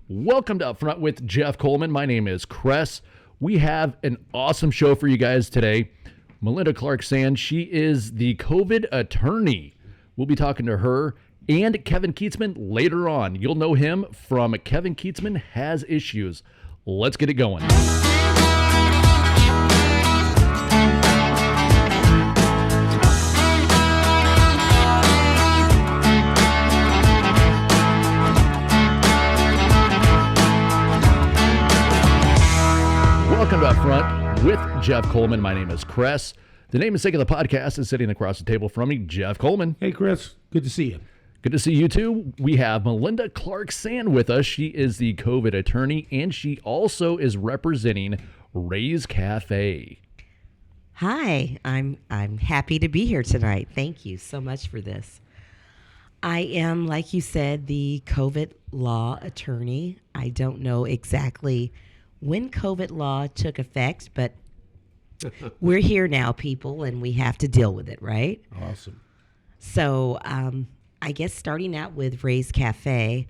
Welcome to Upfront with Jeff Coleman. My name is Kress. We have an awesome show for you guys today. Melinda Clark Sann, she is the COVID attorney. We'll be talking to her and Kevin Kietzman later on. You'll know him from Kevin Kietzman Has Issues. Let's get it going. Welcome to Upfront with Jeff Coleman. My name is Kress. The name and sake of the podcast is sitting across the table from me, Jeff Coleman. Hey, Chris. Good to see you. Good to see you too. We have Melinda Clark Sann with us. She is the COVID attorney, and she also is representing Ray's Cafe. Hi, I'm happy to be here tonight. Thank you so much for this. I am, like you said, the COVID law attorney. I don't know exactly when COVID law took effect, but we're here now, people, and we have to deal with it, right? Awesome. So I guess starting out with Ray's Cafe,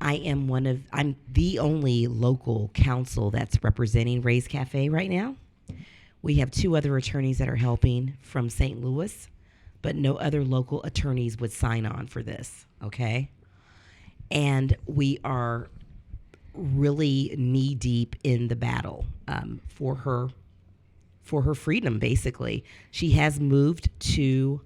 I'm the only local counsel that's representing Ray's Cafe right now. We have two other attorneys that are helping from St. Louis, but no other local attorneys would sign on for this, okay? And we are really knee deep in the battle for her freedom, basically. She has moved to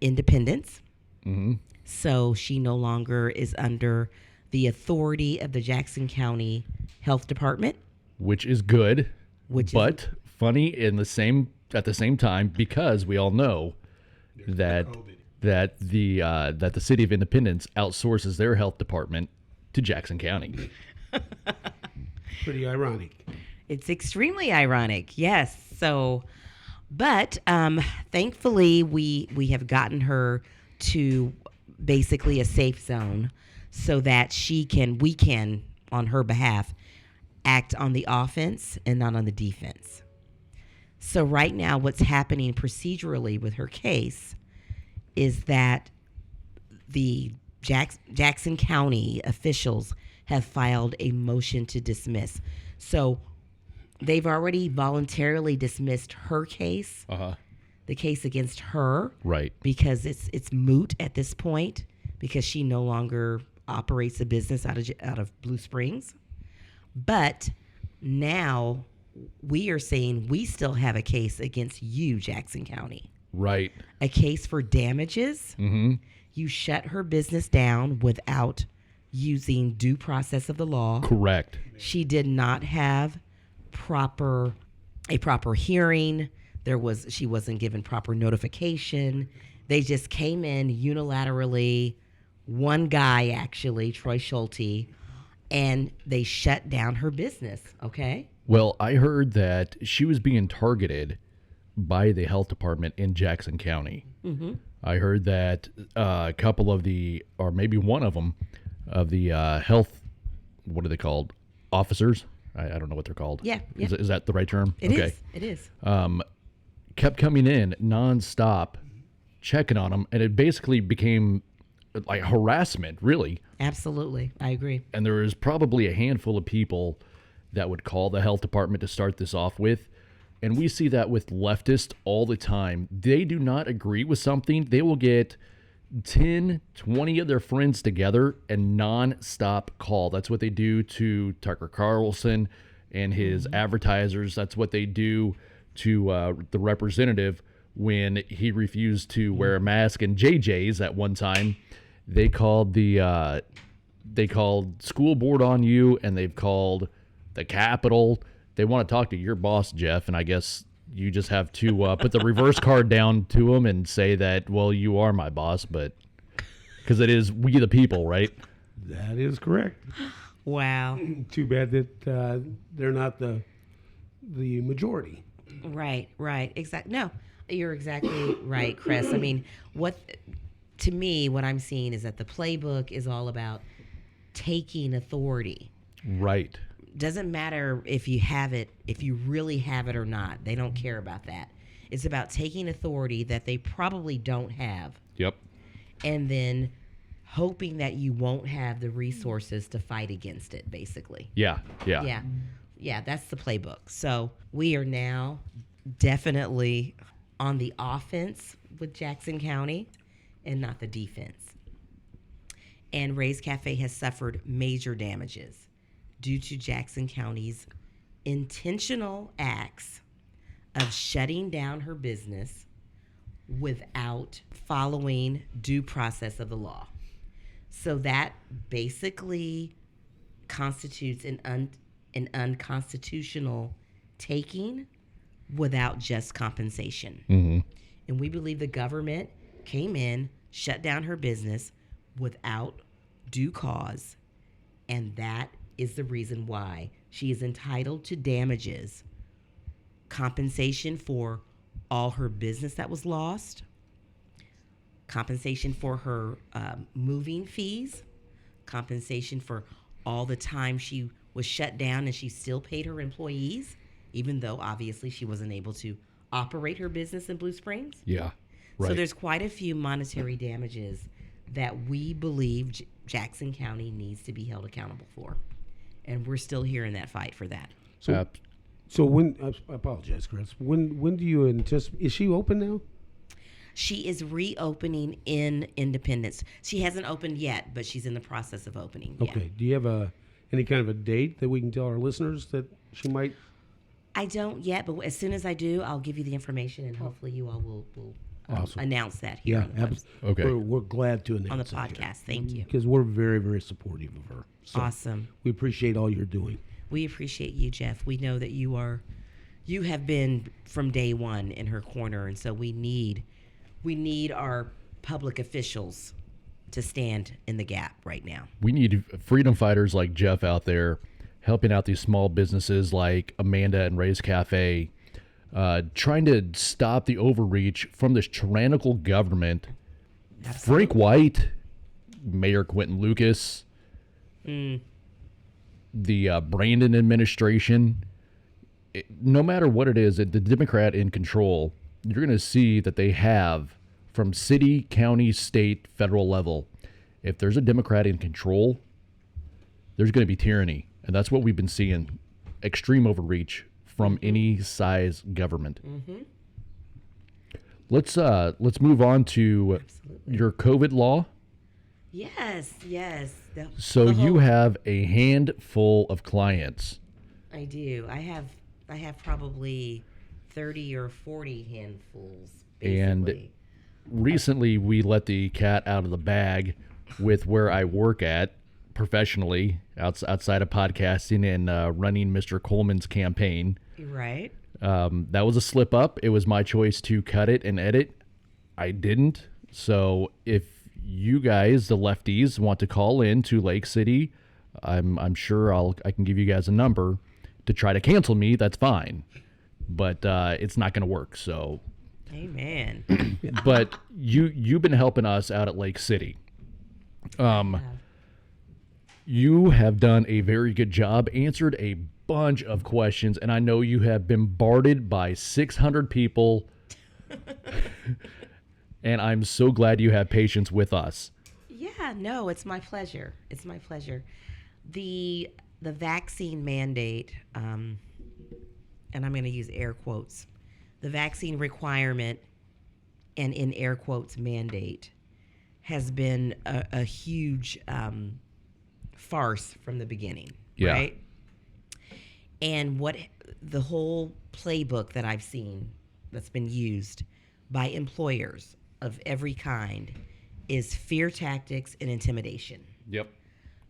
independence. Mm-hmm. So she no longer is under the authority of the Jackson County Health Department, Which is good, but funny at the same time, because we all know that the city of Independence outsources their health department to Jackson County. Pretty ironic. It's extremely ironic, yes. So, but thankfully we have gotten her to basically a safe zone so that we can, on her behalf, act on the offense and not on the defense. So right now what's happening procedurally with her case is that the Jackson County officials have filed a motion to dismiss. So they've already voluntarily dismissed her case, the case against her, Right. because it's moot at this point because she no longer operates a business out of Blue Springs. But now we are saying we still have a case against you, Jackson County. Right. A case for damages. Mm-hmm. You shut her business down without using due process of the law. Correct. She did not have a proper hearing. She wasn't given proper notification. They just came in unilaterally, one guy actually, Troy Schulte, and they shut down her business, okay? Well, I heard that she was being targeted by the health department in Jackson County. Mm-hmm. I heard that a couple of or maybe one of them, of the health, what are they called? Officers? I don't know what they're called. Yeah. Is that the right term? It is. Kept coming in nonstop, checking on them, and it basically became like harassment, really. Absolutely. I agree. And there was probably a handful of people that would call the health department to start this off with. And we see that with leftists all the time. They do not agree with something. They will get 10, 20 of their friends together and non-stop call. That's what they do to Tucker Carlson and his advertisers. That's what they do to the representative when he refused to wear a mask. And JJ's at one time, they called school board on you, and they've called the Capitol. They want to talk to your boss, Jeff, and I guess you just have to put the reverse card down to them and say that, well, you are my boss, but because it is we the people, right? That is correct. Wow. Too bad that they're not the majority. Right. Exactly. No, you're exactly right, Kress. I mean, to me, what I'm seeing is that the playbook is all about taking authority. Right. Doesn't matter if you really have it or not. They don't care about that. It's about taking authority that they probably don't have. Yep. And then hoping that you won't have the resources to fight against it, basically. Yeah. Yeah, that's the playbook. So we are now definitely on the offense with Jackson County and not the defense. And Ray's Cafe has suffered major damages due to Jackson County's intentional acts of shutting down her business without following due process of the law. So that basically constitutes an unconstitutional taking without just compensation. Mm-hmm. And we believe the government came in, shut down her business without due cause, and that is the reason why she is entitled to damages, compensation for all her business that was lost, compensation for her moving fees, compensation for all the time she was shut down and she still paid her employees, even though obviously she wasn't able to operate her business in Blue Springs. Yeah. Right. So there's quite a few monetary damages that we believe Jackson County needs to be held accountable for. And we're still here in that fight for that. So when I apologize, Chris. When do you anticipate? Is she open now? She is reopening in Independence. She hasn't opened yet, but she's in the process of opening. Okay. Yeah. Do you have any kind of a date that we can tell our listeners that she might? I don't yet, but as soon as I do, I'll give you the information, and hopefully you all will Awesome. announce that here on the website. Okay. We're glad to announce On the that here. podcast. Thank you. Because we're very, very supportive of her. So Awesome. We appreciate all you're doing. We appreciate you, Jeff. We know that you have been from day one in her corner, and so we need our public officials to stand in the gap right now. We need freedom fighters like Jeff out there helping out these small businesses like Amanda and Ray's Cafe, trying to stop the overreach from this tyrannical government. Absolutely. Frank White, Mayor Quentin Lucas, the Brandon administration, no matter what it is, the Democrat in control, you're going to see that they have from city, county, state, federal level. If there's a Democrat in control, there's going to be tyranny. And that's what we've been seeing, extreme overreach from any size government. Mm-hmm. Let's move on to your COVID law. Yes. So you have a handful of clients. I do. I have probably 30 or 40 handfuls, basically. And recently we let the cat out of the bag with where I work at professionally outside of podcasting and running Mr. Coleman's campaign. Right. That was a slip up. It was my choice to cut it and edit. I didn't. So if you guys, the lefties, want to call in to Lake City, I'm sure I can give you guys a number to try to cancel me. That's fine, but it's not going to work. So, amen. But you've been helping us out at Lake City. You have done a very good job, answered a bunch of questions, and I know you have bombarded by 600 people. And I'm so glad you have patience with us. Yeah, no, it's my pleasure. It's my pleasure. The vaccine mandate, and I'm going to use air quotes, the vaccine requirement and in air quotes mandate has been a huge farce from the beginning, Yeah. right? And what the whole playbook that I've seen that's been used by employers of every kind is fear tactics and intimidation. Yep.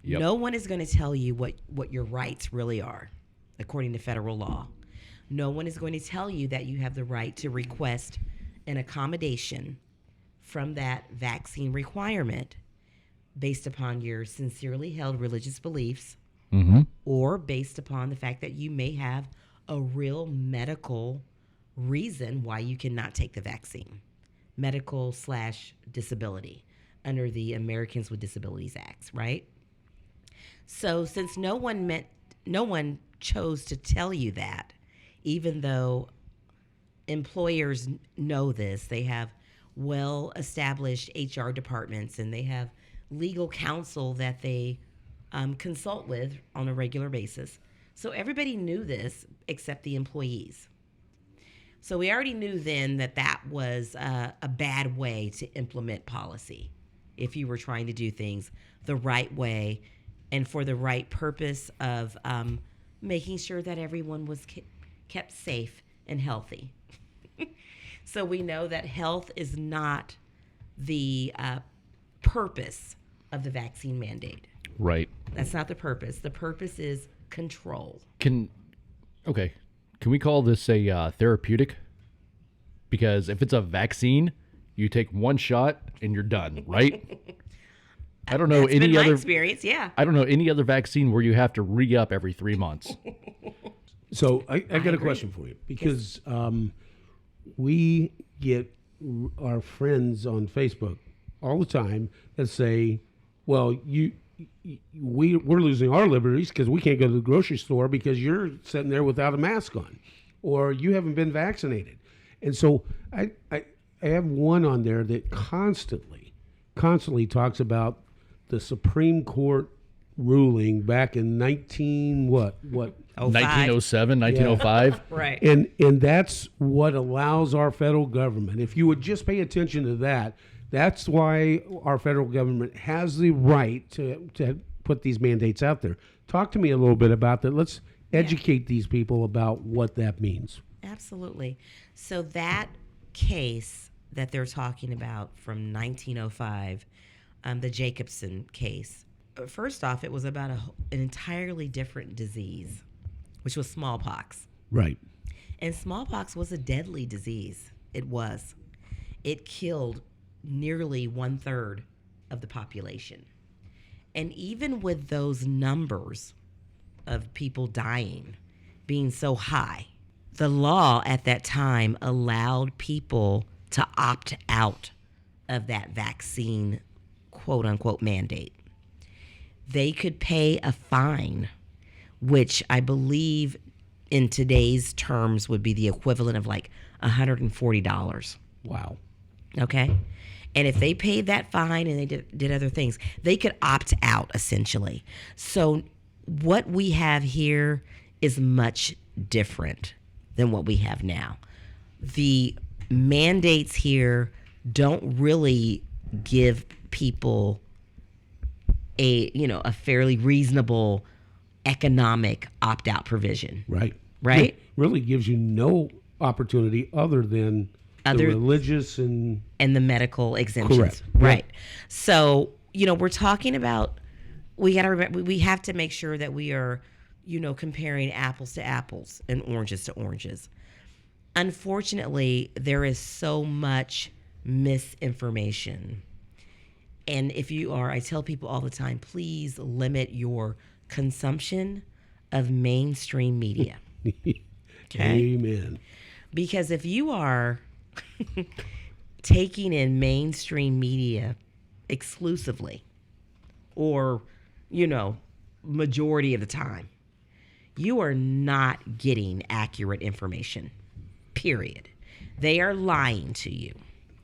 No one is going to tell you what your rights really are, according to federal law. No one is going to tell you that you have the right to request an accommodation from that vaccine requirement based upon your sincerely held religious beliefs, or based upon the fact that you may have a real medical reason why you cannot take the vaccine, medical/disability under the Americans with Disabilities Act, right? So since no one chose to tell you that, even though employers know this, they have well-established HR departments and they have legal counsel that they consult with on a regular basis. So everybody knew this except the employees. So we already knew then that that was a bad way to implement policy if you were trying to do things the right way and for the right purpose of making sure that everyone was kept safe and healthy. So we know that health is not the purpose of the vaccine mandate. Right. That's not the purpose. The purpose is control. Can we call this a therapeutic? Because if it's a vaccine, you take one shot and you're done, right? I don't know That's been any my other experience. Yeah. I don't know any other vaccine where you have to re-up every 3 months. So I got a agree. question for you because we get our friends on Facebook all the time that say, "Well, we're losing our liberties because we can't go to the grocery store because you're sitting there without a mask on, or you haven't been vaccinated." And so I have one on there that constantly talks about the Supreme Court ruling back in 1907, 1905. Right. and that's what allows our federal government. If you would just pay attention to that, that's why our federal government has the right to put these mandates out there. Talk to me a little bit about that. Let's educate these people about what that means. Absolutely. So that case that they're talking about from 1905, the Jacobson case, first off, it was about an entirely different disease, which was smallpox. Right. And smallpox was a deadly disease. It was. It killed nearly 1/3 of the population. And even with those numbers of people dying being so high, the law at that time allowed people to opt out of that vaccine, quote unquote, mandate. They could pay a fine, which I believe in today's terms would be the equivalent of like $140. Wow. Okay? And if they paid that fine and they did other things, they could opt out essentially. So what we have here is much different than what we have now. The mandates here don't really give people a fairly reasonable economic opt-out provision. Right. Right? It really gives you no opportunity other than the religious and the medical exemptions. Correct. Right. So, we're talking about, we got to remember, we have to make sure that we are, comparing apples to apples and oranges to oranges. Unfortunately, there is so much misinformation. And if you are, I tell people all the time, please limit your consumption of mainstream media. Okay? Amen. Because if you are taking in mainstream media exclusively or, majority of the time, you are not getting accurate information, period. They are lying to you.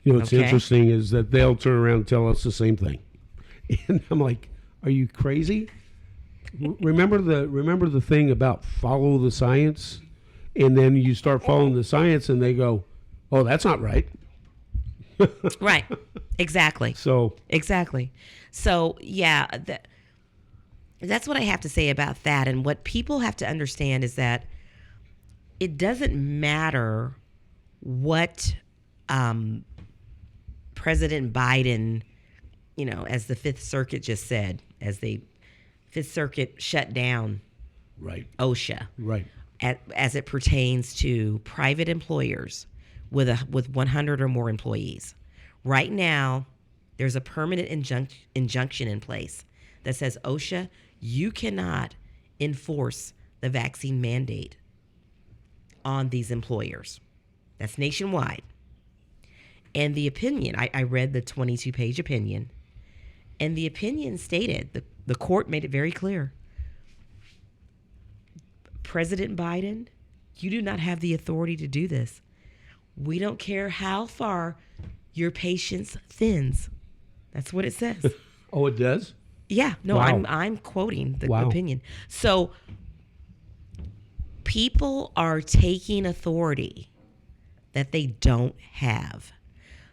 What's interesting is that they'll turn around and tell us the same thing. And I'm like, are you crazy? Remember the thing about follow the science? And then you start following the science and they go, oh, that's not right. Right. Exactly. Exactly. So, yeah, that's what I have to say about that. And what people have to understand is that it doesn't matter what President Biden, as the Fifth Circuit just said, as the Fifth Circuit shut down OSHA. Right. As it pertains to private employers with 100 or more employees. Right now, there's a permanent injunction in place that says, OSHA, you cannot enforce the vaccine mandate on these employers. That's nationwide. And the opinion, I read the 22-page opinion, and the opinion stated, the court made it very clear, President Biden, you do not have the authority to do this. We don't care how far your patience thins. That's what it says. Oh, it does? Yeah, no, Wow. I'm quoting the Wow. opinion. So people are taking authority that they don't have.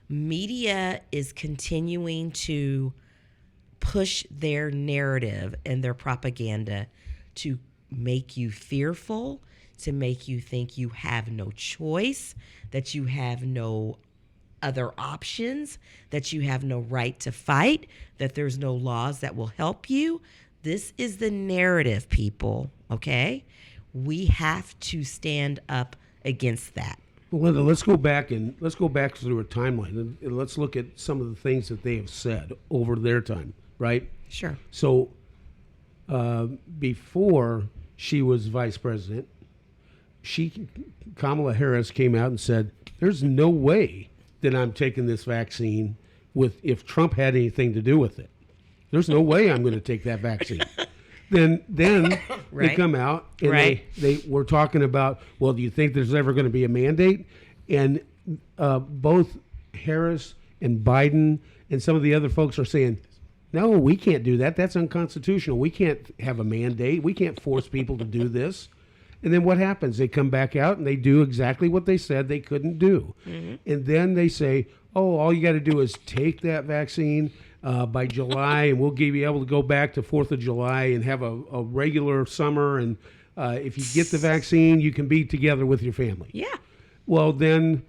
Media is continuing to push their narrative and their propaganda to make you fearful, to make you think you have no choice, that you have no other options, that you have no right to fight, that there's no laws that will help you. This is the narrative, people, okay? We have to stand up against that. Melinda, let's go back through a timeline and let's look at some of the things that they have said over their time, right? Sure. So before she was vice president, Kamala Harris came out and said, "There's no way that I'm taking this vaccine if Trump had anything to do with it. There's no way I'm going to take that vaccine." Then they Right. come out and Right. they were talking about, well, do you think there's ever going to be a mandate? And both Harris and Biden and some of the other folks are saying, no, we can't do that. That's unconstitutional. We can't have a mandate. We can't force people to do this. And then what happens? They come back out and they do exactly what they said they couldn't do. Mm-hmm. And then they say, oh, all you got to do is take that vaccine by July, and we'll be able to go back to 4th of July and have a regular summer. And if you get the vaccine, you can be together with your family. Yeah. Well, then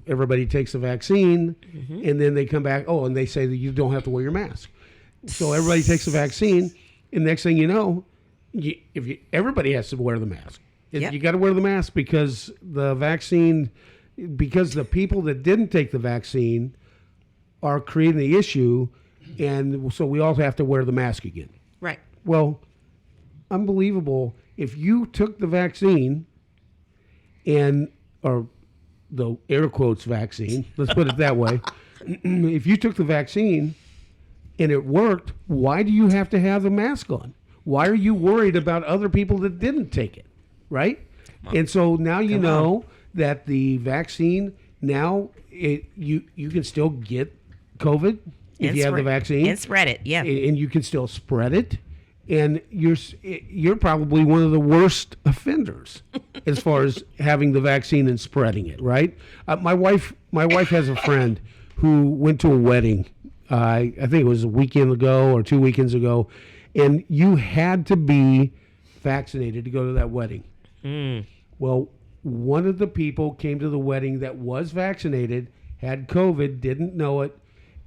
everybody takes the vaccine, and then they come back, and they say that you don't have to wear your mask. So everybody takes the vaccine, and next thing you know, everybody has to wear the mask. Yep. You got to wear the mask because the people that didn't take the vaccine are creating the issue, and so we all have to wear the mask again. Right. Well, unbelievable. If you took the vaccine or the air quotes vaccine, let's put it that way. If you took the vaccine and it worked, why do you have to have the mask on? Why are you worried about other people that didn't take it, right? And so now you know that the vaccine, now you can still get COVID if you have the vaccine. And spread it, yeah. And you can still spread it. And you're probably one of the worst offenders as far as having the vaccine and spreading it, right? My wife has a friend who went to a wedding. I think it was a weekend ago or 2 weekends ago, and you had to be vaccinated to go to that wedding. Well, one of the people came to the wedding that was vaccinated, had COVID, didn't know it,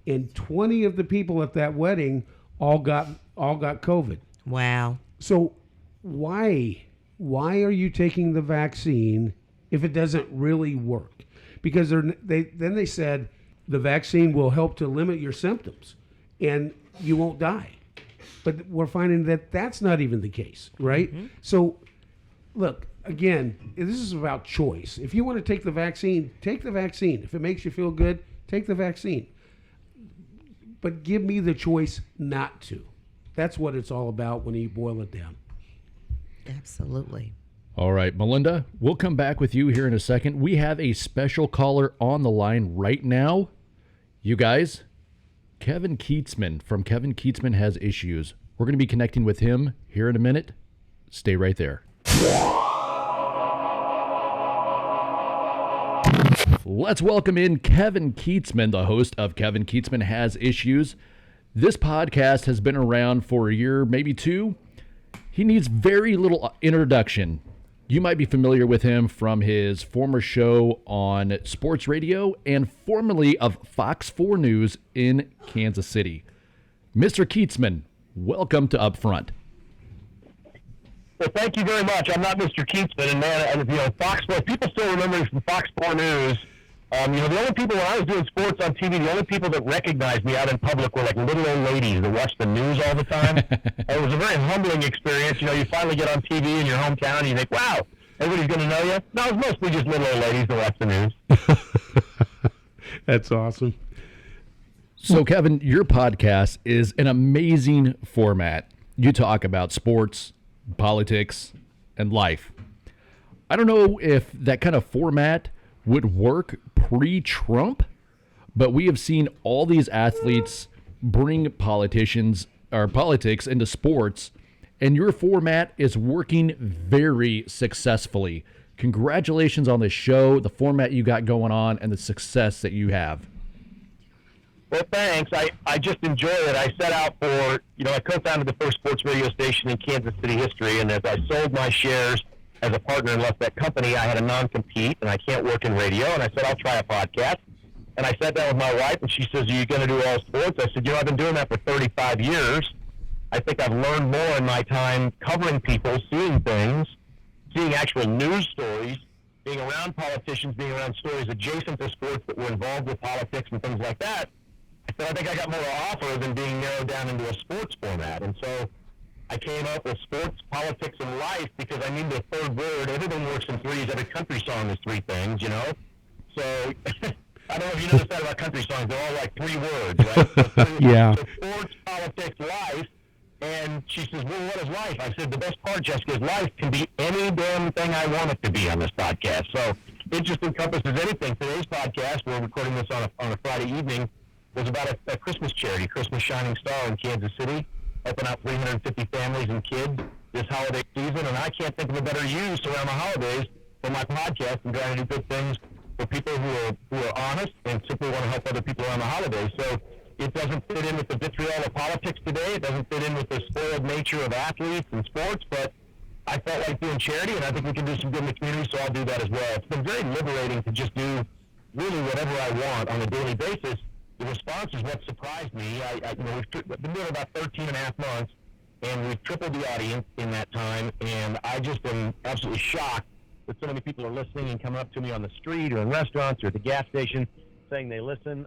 and 20 of the people at that wedding all got COVID. Wow. So why are you taking the vaccine if it doesn't really work? Because they said the vaccine will help to limit your symptoms and you won't die. But we're finding that that's not even the case, right? Mm-hmm. So look, again, this is about choice. If you want to take the vaccine, take the vaccine. If it makes you feel good, take the vaccine. But give me the choice not to. That's what it's all about when you boil it down. Absolutely. All right, Melinda, we'll come back with you here in a second. We have a special caller on the line right now. You guys, Kevin Kietzman from Kevin Kietzman Has Issues. We're going to be connecting with him here in a minute. Stay right there. Let's welcome in Kevin Kietzman, the host of Kevin Kietzman Has Issues. This podcast has been around for a year, maybe two. He needs very little introduction. You might be familiar with him from his former show on sports radio and formerly of Fox 4 News in Kansas City. Mr. Kietzman, welcome to Upfront. Well, thank you very much. I'm not Mr. Kietzman, and man, Fox 4, people still remember me from Fox 4 News. The only people, when I was doing sports on TV, the only people that recognized me out in public were like little old ladies that watched the news all the time. It was a very humbling experience. You finally get on TV in your hometown, and you think, wow, everybody's going to know you. No, it's mostly just little old ladies that watch the news. That's awesome. So, Kevin, your podcast is an amazing format. You talk about sports, politics, and life. I don't know if that kind of format would work pre-Trump, but we have seen all these athletes bring politicians or politics into sports, and your format is working very successfully. Congratulations on the show, the format you got going on, and the success that you have. Well, thanks. I just enjoy it. I set out for, I co-founded the first sports radio station in Kansas City history, and as I sold my shares as a partner and left that company, I had a non-compete, and I can't work in radio, and I said, I'll try a podcast. And I sat down with my wife, and she says, are you going to do all sports? I said, I've been doing that for 35 years. I think I've learned more in my time covering people, seeing things, seeing actual news stories, being around politicians, being around stories adjacent to sports that were involved with politics and things like that. I said, I think I got more to offer than being narrowed down into a sports format. And so I came up with sports, politics, and life because I needed a third word. Everything works in threes. Every country song is three things, So I don't know if you noticed that about country songs. They're all like three words, right? Yeah. So sports, politics, life. And she says, well, what is life? I said, the best part, Jessica, is life can be any damn thing I want it to be on this podcast. So it just encompasses anything. Today's podcast, we're recording this on a Friday evening, was about a Christmas charity, Christmas Shining Star in Kansas City, helping out 350 families and kids this holiday season. And I can't think of a better use around the holidays for my podcast and trying to do good things for people who are honest and simply want to help other people around the holidays. So it doesn't fit in with the vitriol of politics today. It doesn't fit in with the spoiled nature of athletes and sports, but I felt like doing charity, and I think we can do some good in the community, so I'll do that as well. It's been very liberating to just do really whatever I want on a daily basis. The response is what surprised me. We've been doing about 13 and a half months, and we've tripled the audience in that time, and I just am absolutely shocked that so many people are listening and coming up to me on the street or in restaurants or at the gas station saying they listen.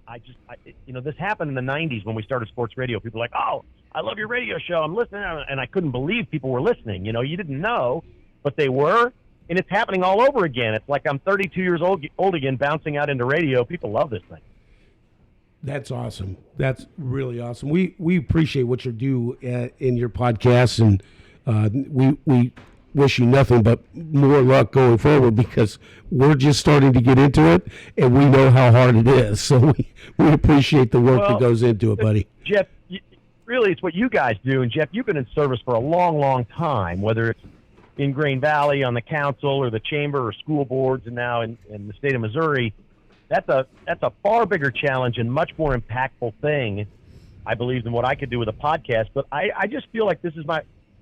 This happened in the 90s when we started sports radio. People were like, oh, I love your radio show. I'm listening. And I couldn't believe people were listening. You didn't know, but they were. And it's happening all over again. It's like I'm 32 years old again, bouncing out into radio. People love this thing. That's awesome. That's really awesome. We appreciate what you do in your podcast, and we wish you nothing but more luck going forward because we're just starting to get into it, and we know how hard it is. So we appreciate the work that goes into it, buddy. Jeff, really, it's what you guys do. And, Jeff, you've been in service for a long, long time, whether it's in Green Valley on the council or the chamber or school boards and now in the state of Missouri. That's a far bigger challenge and much more impactful thing, I believe, than what I could do with a podcast. But I just feel like this is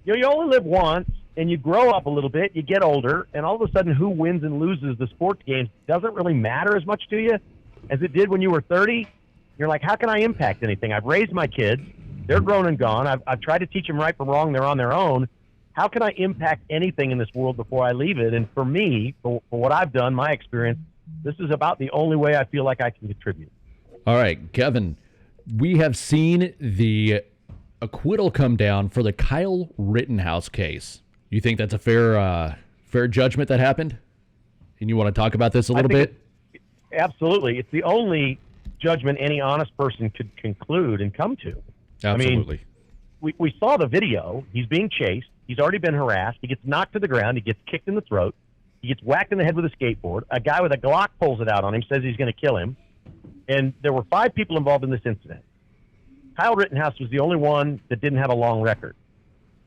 you only live once, and you grow up a little bit, you get older, and all of a sudden who wins and loses the sports games doesn't really matter as much to you as it did when you were 30. You're like, how can I impact anything? I've raised my kids. They're grown and gone. I've tried to teach them right from wrong. They're on their own. How can I impact anything in this world before I leave it? And for me, for what I've done, my experience, this is about the only way I feel like I can contribute. All right, Kevin, we have seen the acquittal come down for the Kyle Rittenhouse case. You think that's a fair judgment that happened? And you want to talk about this a little bit? Absolutely. It's the only judgment any honest person could conclude and come to. Absolutely. I mean, we saw the video. He's being chased. He's already been harassed. He gets knocked to the ground. He gets kicked in the throat. He gets whacked in the head with a skateboard. A guy with a Glock pulls it out on him, says he's going to kill him. And there were 5 people involved in this incident. Kyle Rittenhouse was the only one that didn't have a long record.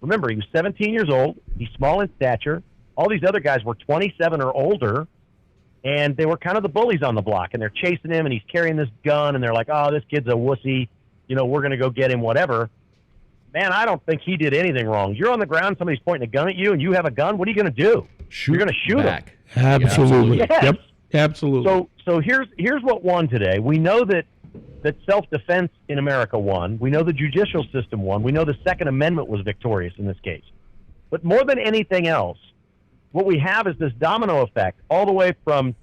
Remember, he was 17 years old. He's small in stature. All these other guys were 27 or older, and they were kind of the bullies on the block, and they're chasing him, and he's carrying this gun, and they're like, oh, this kid's a wussy. We're going to go get him, whatever. Man, I don't think he did anything wrong. You're on the ground, somebody's pointing a gun at you, and you have a gun. What are you going to do? You're going to shoot him. Absolutely. Yes. Yep. Absolutely. So here's what won today. We know that self-defense in America won. We know the judicial system won. We know the Second Amendment was victorious in this case. But more than anything else, what we have is this domino effect all the way from,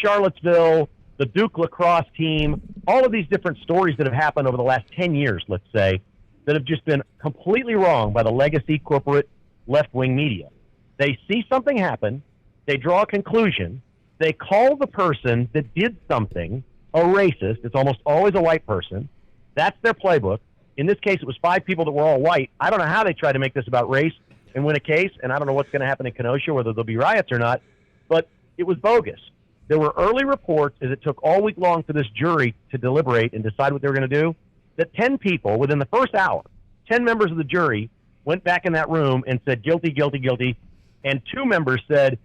Charlottesville, the Duke lacrosse team, all of these different stories that have happened over the last 10 years, let's say, that have just been completely wrong by the legacy corporate left-wing media. They see something happen, they draw a conclusion, they call the person that did something a racist. It's almost always a white person. That's their playbook. In this case, it was 5 people that were all white. I don't know how they tried to make this about race and win a case, and I don't know what's going to happen in Kenosha, whether there'll be riots or not, but it was bogus. There were early reports as it took all week long for this jury to deliberate and decide what they were going to do. that 10 people within the first hour, 10 members of the jury went back in that room and said guilty, guilty, guilty, and 2 members said,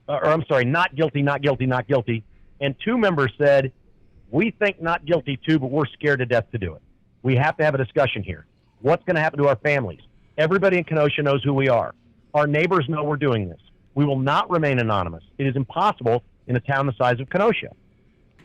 not guilty, not guilty, not guilty, and 2 members said, we think not guilty too, but we're scared to death to do it. We have to have a discussion here. What's going to happen to our families? Everybody in Kenosha knows who we are. Our neighbors know we're doing this. We will not remain anonymous. It is impossible in a town the size of Kenosha.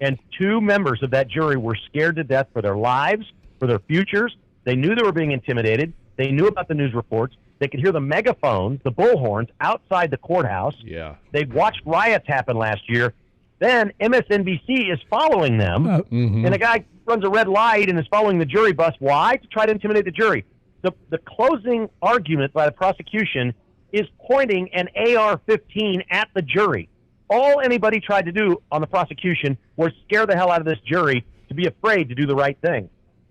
And 2 members of that jury were scared to death for their lives, for their futures. They knew they were being intimidated. They knew about the news reports. They could hear the megaphones, the bullhorns outside the courthouse. Yeah. They'd watched riots happen last year. Then MSNBC is following them, and a guy runs a red light and is following the jury bus. Why? To try to intimidate the jury. The closing argument by the prosecution is pointing an AR-15 at the jury. All anybody tried to do on the prosecution was scare the hell out of this jury to be afraid to do the right thing.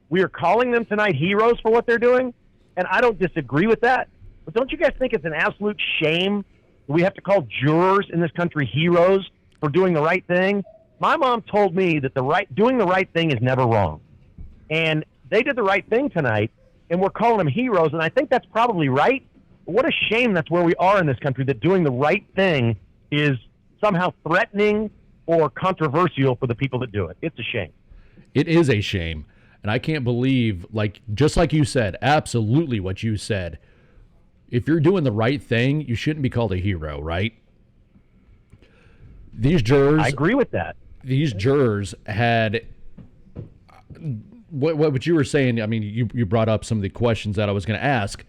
We are calling them tonight heroes for what they're doing, and I don't disagree with that. But don't you guys think it's an absolute shame that we have to call jurors in this country heroes for doing the right thing? My mom told me that doing the right thing is never wrong. And they did the right thing tonight, and we're calling them heroes, and I think that's probably right. But what a shame that's where we are in this country, that doing the right thing is somehow threatening or controversial for the people that do it. It's a shame. It is a shame. And I can't believe, just like you said, absolutely what you said. If you're doing the right thing, you shouldn't be called a hero, right? These jurors... I agree with that. These jurors had... What you were saying, I mean, you brought up some of the questions that I was going to ask.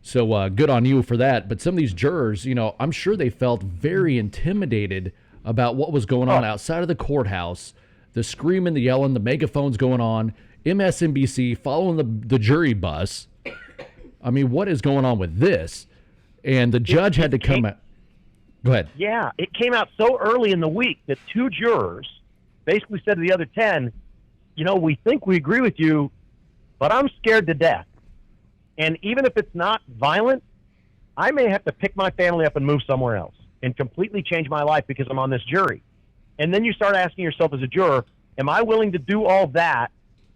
So good on you for that. But some of these jurors, I'm sure they felt very intimidated about what was going on outside of the courthouse. The screaming, the yelling, the megaphones going on. MSNBC following the jury bus. I mean, what is going on with this? And the judge had to come out. Go ahead. Yeah, it came out so early in the week that 2 jurors basically said to the other 10, we think we agree with you, but I'm scared to death. And even if it's not violent, I may have to pick my family up and move somewhere else and completely change my life because I'm on this jury. And then you start asking yourself as a juror, am I willing to do all that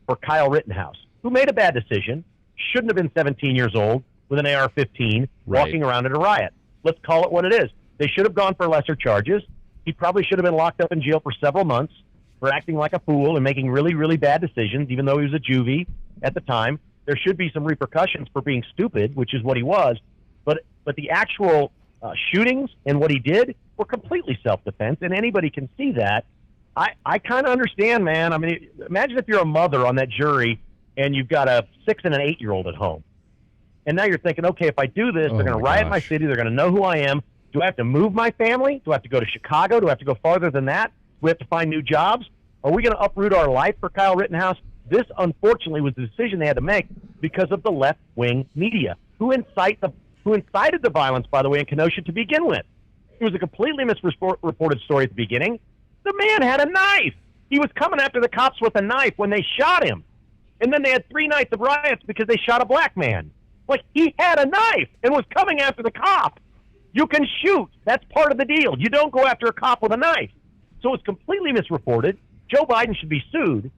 for Kyle Rittenhouse, who made a bad decision, shouldn't have been 17 years old with an AR-15 walking around at a riot? Let's call it what it is. They should have gone for lesser charges. He probably should have been locked up in jail for several months for acting like a fool and making really, really bad decisions, even though he was a juvie at the time. There should be some repercussions for being stupid, which is what he was. But the actual shootings and what he did were completely self-defense, and anybody can see that. I kind of understand, man. I mean, imagine if you're a mother on that jury and you've got a 6 and an 8-year-old at home. And now you're thinking, okay, if I do this, they're going to riot my city. They're going to know who I am. Do I have to move my family? Do I have to go to Chicago? Do I have to go farther than that? Do we have to find new jobs? Are we going to uproot our life for Kyle Rittenhouse? This, unfortunately, was the decision they had to make because of the left-wing media, who incited the violence, by the way, in Kenosha to begin with. It was a completely misreported story at the beginning. The man had a knife. He was coming after the cops with a knife when they shot him. And then they had 3 nights of riots because they shot a black man. He had a knife and was coming after the cop. You can shoot. That's part of the deal. You don't go after a cop with a knife. So it's completely misreported. Joe Biden should be sued.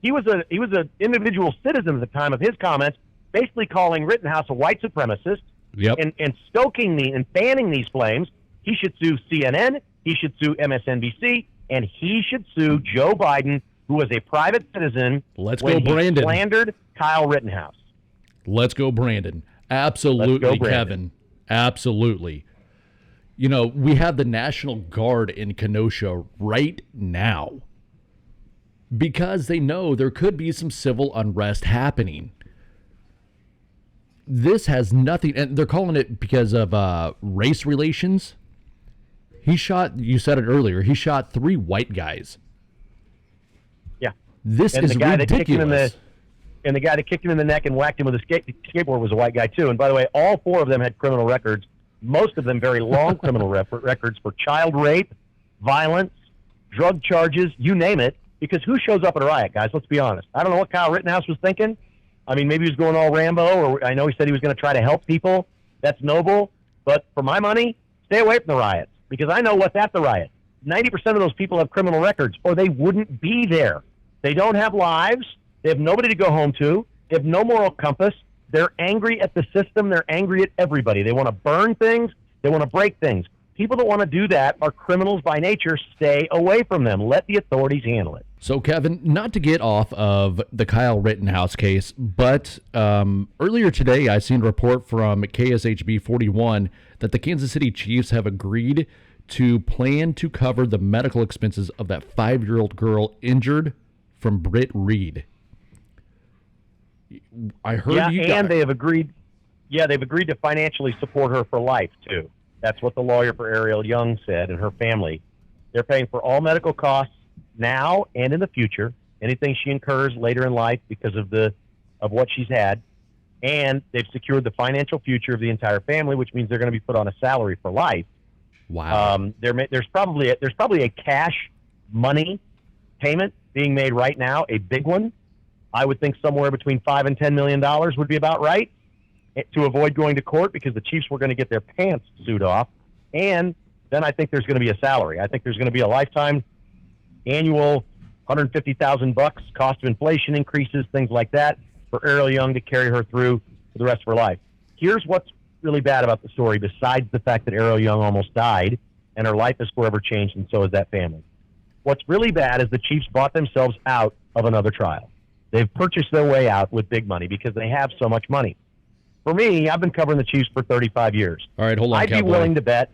He was an individual citizen at the time of his comments, basically calling Rittenhouse a white supremacist and stoking and fanning these flames. He should sue CNN. He should sue MSNBC. And he should sue Joe Biden, who was a private citizen. Let's go, Brandon. He slandered Kyle Rittenhouse. Let's go, Brandon. Absolutely, Let's go, Brandon. Kevin. Absolutely. We have the National Guard in Kenosha right now because they know there could be some civil unrest happening. This has nothing, and they're calling it because of race relations. You said it earlier, he shot 3 white guys. Yeah. This is ridiculous. And the guy that kicked him in the neck and whacked him with a skateboard was a white guy, too. And by the way, all 4 of them had criminal records, most of them very long criminal records for child rape, violence, drug charges, you name it. Because who shows up at a riot, guys? Let's be honest. I don't know what Kyle Rittenhouse was thinking. I mean, maybe he was going all Rambo, or I know he said he was going to try to help people. That's noble. But for my money, stay away from the riots. Because I know what's at the riot. 90% of those people have criminal records, or they wouldn't be there. They don't have lives. They have nobody to go home to. They have no moral compass. They're angry at the system. They're angry at everybody. They want to burn things. They want to break things. People that want to do that are criminals by nature. Stay away from them. Let the authorities handle it. So, Kevin, not to get off of the Kyle Rittenhouse case, but earlier today I seen a report from KSHB 41 that the Kansas City Chiefs have agreed to plan to cover the medical expenses of that 5-year-old girl injured from Britt Reed. I heard you and guys. they have agreed. Yeah, they've agreed to financially support her for life too. That's what the lawyer for Ariel Young said, and her family. They're paying for all medical costs now and in the future, anything she incurs later in life because of what she's had, and they've secured the financial future of the entire family, which means they're going to be put on a salary for life. Wow. There's probably a cash money payment being made right now, a big one. I would think somewhere between $5 and $10 million would be about right, to avoid going to court, because the Chiefs were going to get their pants sued off. And then I think there's going to be a salary. I think there's going to be a lifetime annual $150,000 cost of inflation increases, things like that, for Ariel Young to carry her through for the rest of her life. Here's what's really bad about the story, besides the fact that Ariel Young almost died and her life is forever changed, and so is that family. What's really bad is the Chiefs bought themselves out of another trial. They've purchased their way out with big money because they have so much money. For me, I've been covering the Chiefs for 35 years. All right, hold on, I'd Cowboy. be willing to bet.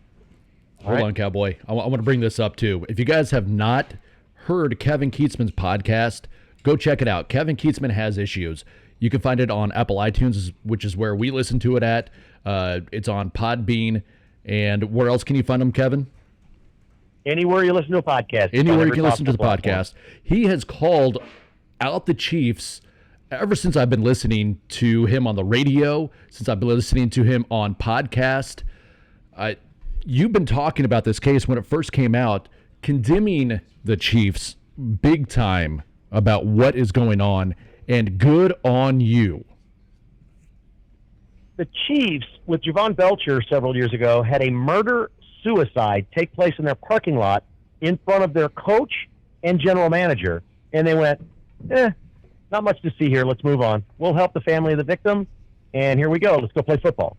Hold on, Cowboy. I want to bring this up, too. If you guys have not heard Kevin Kietzman's podcast, go check it out. Kevin Kietzman Has Issues. You can find it on Apple iTunes, which is where we listen to it at. It's on Podbean. And where else can you find them, Kevin? Anywhere you listen to a podcast. Anywhere you can listen to the podcast. He has called out the Chiefs ever since I've been listening to him on the radio, since I've been listening to him on podcast. You've been talking about this case when it first came out, condemning the Chiefs big time about what is going on, and good on you. The Chiefs, with Javon Belcher several years ago, had a murder-suicide take place in their parking lot in front of their coach and general manager, and they went, not much to see here. Let's move on. We'll help the family of the victim, and here we go. Let's go play football.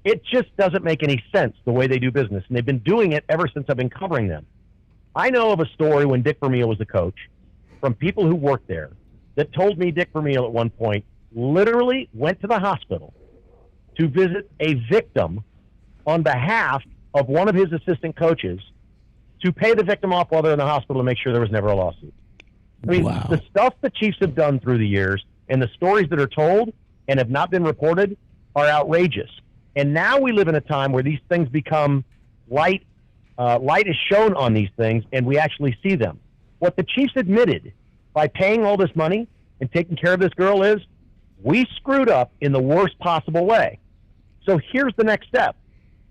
It just doesn't make any sense the way they do business, and they've been doing it ever since I've been covering them. I know of a story when Dick Vermeil was the coach from people who worked there that told me Dick Vermeil at one point literally went to the hospital to visit a victim on behalf of one of his assistant coaches to pay the victim off while they're in the hospital to make sure there was never a lawsuit. I mean, Wow. The stuff the Chiefs have done through the years and the stories that are told and have not been reported are outrageous. And now we live in a time where these things become light is shown on these things, and we actually see them. What the Chiefs admitted by paying all this money and taking care of this girl is, we screwed up in the worst possible way. So here's the next step.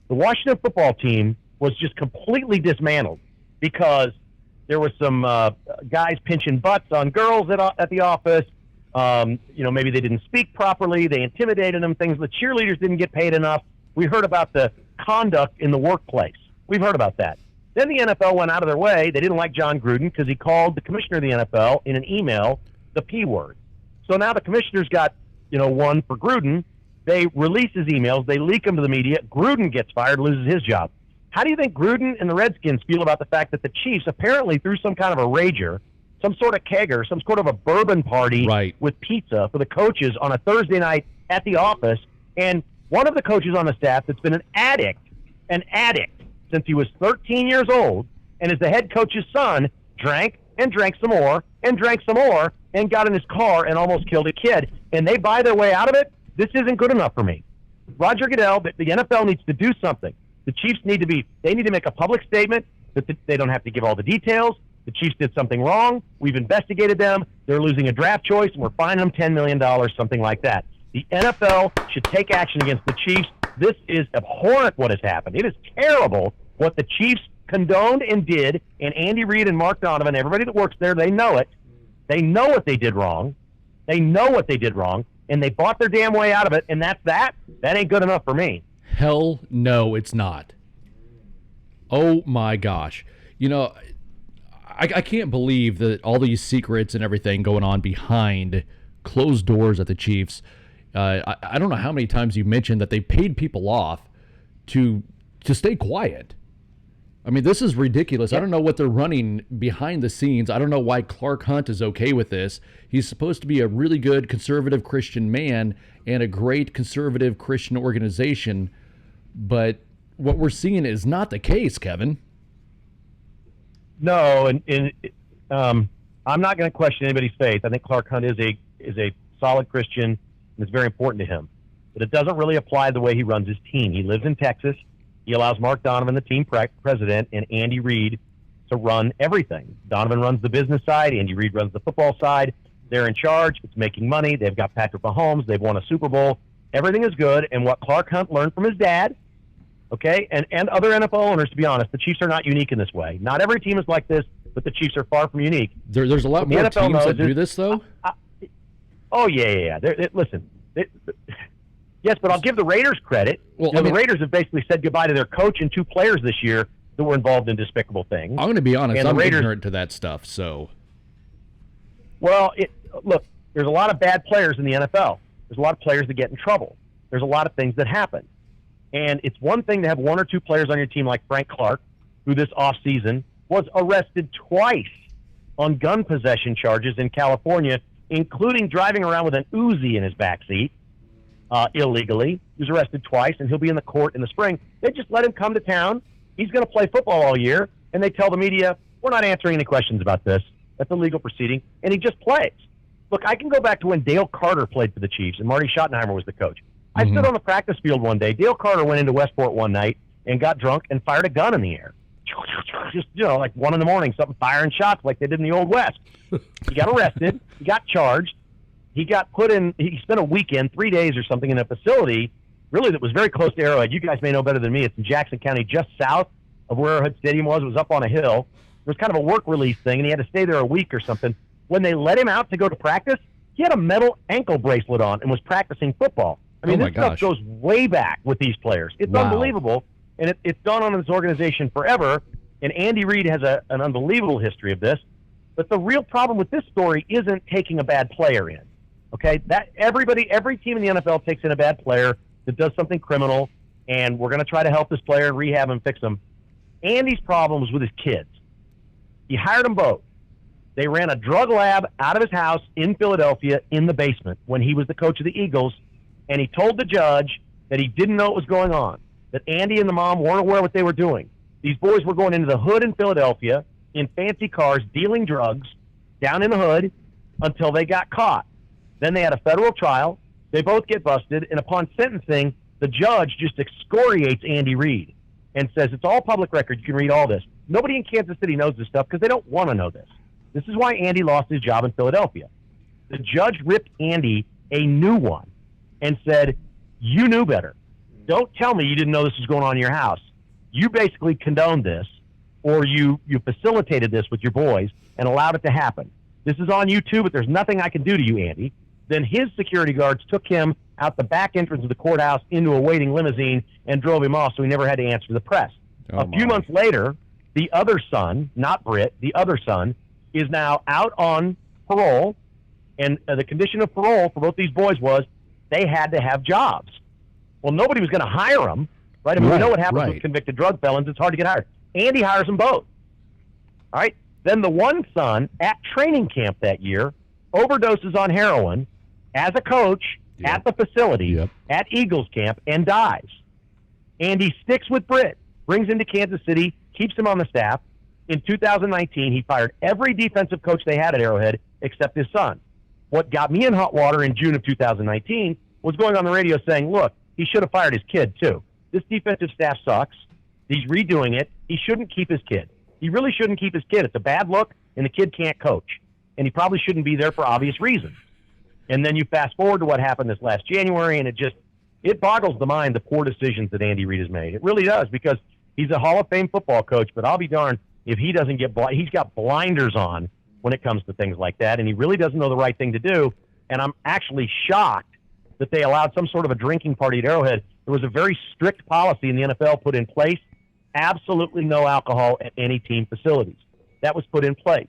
The Washington football team was just completely dismantled because there was some guys pinching butts on girls at the office. Maybe they didn't speak properly. They intimidated them. Things. The cheerleaders didn't get paid enough. We heard about the conduct in the workplace. We've heard about that. Then the NFL went out of their way. They didn't like John Gruden because he called the commissioner of the NFL in an email the P word. So now the commissioner's got, one for Gruden. They release his emails. They leak them to the media. Gruden gets fired, loses his job. How do you think Gruden and the Redskins feel about the fact that the Chiefs apparently threw some kind of a rager, some sort of kegger, some sort of a bourbon party with pizza for the coaches on a Thursday night at the office, and one of the coaches on the staff that's been an addict since he was 13 years old, and is the head coach's son, drank and drank some more and drank some more and got in his car and almost killed a kid, and they buy their way out of it? This isn't good enough for me. Roger Goodell, the NFL needs to do something. The Chiefs need to make a public statement that they don't have to give all the details. The Chiefs did something wrong. We've investigated them. They're losing a draft choice, and we're fining them $10 million, something like that. The NFL should take action against the Chiefs. This is abhorrent what has happened. It is terrible what the Chiefs condoned and did, and Andy Reid and Mark Donovan, everybody that works there, they know it. They know what they did wrong. And they bought their damn way out of it, and that's that. That ain't good enough for me. Hell no, it's not. Oh my gosh. I can't beve that all these secrets and everything going on behind closed doors at the Chiefs. I don't know how many times you mentioned that they paid people off to stay quiet. I mean, this is ridiculous. I don't know what they're running behind the scenes. I don't know why Clark Hunt is okay with this. He's supposed to be a really good conservative Christian man and a great conservative Christian organization, but what we're seeing is not the case, Kevin. No, and I'm not going to question anybody's faith. I think Clark Hunt is a solid Christian, and it's very important to him. But it doesn't really apply the way he runs his team. He lives in Texas. He allows Mark Donovan, the team president, and Andy Reid to run everything. Donovan runs the business side. Andy Reid runs the football side. They're in charge. It's making money. They've got Patrick Mahomes. They've won a Super Bowl. Everything is good. And what Clark Hunt learned from his dad, okay, and other NFL owners, to be honest, the Chiefs are not unique in this way. Not every team is like this, but the Chiefs are far from unique. There's a lot more teams that do this, though? Oh, yeah. Listen, yes, but I'll give the Raiders credit. Well, the Raiders have basically said goodbye to their coach and 2 players this year that were involved in despicable things. I'm going to be honest. I'm Raiders, ignorant to that stuff. So, well, look, there's a lot of bad players in the NFL. There's a lot of players that get in trouble. There's a lot of things that happen. And it's one thing to have 1 or 2 players on your team like Frank Clark, who this offseason was arrested twice on gun possession charges in California, including driving around with an Uzi in his backseat. Illegally. He was arrested twice, and he'll be in the court in the spring. They just let him come to town. He's going to play football all year, and they tell the media, we're not answering any questions about this. That's a legal proceeding, and he just plays. Look, I can go back to when Dale Carter played for the Chiefs, and Marty Schottenheimer was the coach. I stood on the practice field one day. Dale Carter went into Westport one night and got drunk and fired a gun in the air. Just, like 1 in the morning, something firing shots like they did in the Old West. He got arrested. He got charged. He got put in, he spent a weekend, 3 days or something, in a facility, really, that was very close to Arrowhead. You guys may know better than me. It's in Jackson County, just south of where Arrowhead Stadium was. It was up on a hill. It was kind of a work release thing, and he had to stay there a week or something. When they let him out to go to practice, he had a metal ankle bracelet on and was practicing football. I mean, this stuff goes way back with these players. It's unbelievable, and it's gone on in this organization forever, and Andy Reid has an unbelievable history of this. But the real problem with this story isn't taking a bad player in. Okay, that every team in the NFL takes in a bad player that does something criminal, and we're going to try to help this player and rehab and fix him. Andy's problem was with his kids. He hired them both. They ran a drug lab out of his house in Philadelphia in the basement when he was the coach of the Eagles, and he told the judge that he didn't know what was going on, that Andy and the mom weren't aware what they were doing. These boys were going into the hood in Philadelphia in fancy cars dealing drugs down in the hood until they got caught. Then they had a federal trial. They both get busted, and upon sentencing, the judge just excoriates Andy Reid and says it's all public record. You can read all this. Nobody in Kansas City knows this stuff because they don't want to know this. This is why Andy lost his job in Philadelphia. The judge ripped Andy a new one and said, you knew better. Don't tell me you didn't know this was going on in your house. You basically condoned this, or you facilitated this with your boys and allowed it to happen. This is on you too, but there's nothing I can do to you, Andy. Then his security guards took him out the back entrance of the courthouse into a waiting limousine and drove him off so he never had to answer the press. A few months later, the other son, not Britt, the other son, is now out on parole, and the condition of parole for both these boys was they had to have jobs. Well, nobody was going to hire them, right? I mean, we know what happens with convicted drug felons. It's hard to get hired. Andy hires them both. All right? Then the one son, at training camp that year, overdoses on heroin as a coach at the facility at Eagles camp and dies. Andy sticks with Britt, brings him to Kansas City, keeps him on the staff. In 2019, he fired every defensive coach they had at Arrowhead except his son. What got me in hot water in June of 2019 was going on the radio saying, look, he should have fired his kid too. This defensive staff sucks. He's redoing it. He shouldn't keep his kid. He really shouldn't keep his kid. It's a bad look, and the kid can't coach. And he probably shouldn't be there for obvious reasons. And then you fast forward to what happened this last January, and it boggles the mind, the poor decisions that Andy Reid has made. It really does, because he's a Hall of Fame football coach, but I'll be darned if he doesn't he's got blinders on when it comes to things like that, and he really doesn't know the right thing to do. And I'm actually shocked that they allowed some sort of a drinking party at Arrowhead. There was a very strict policy in the NFL put in place, absolutely no alcohol at any team facilities. That was put in place.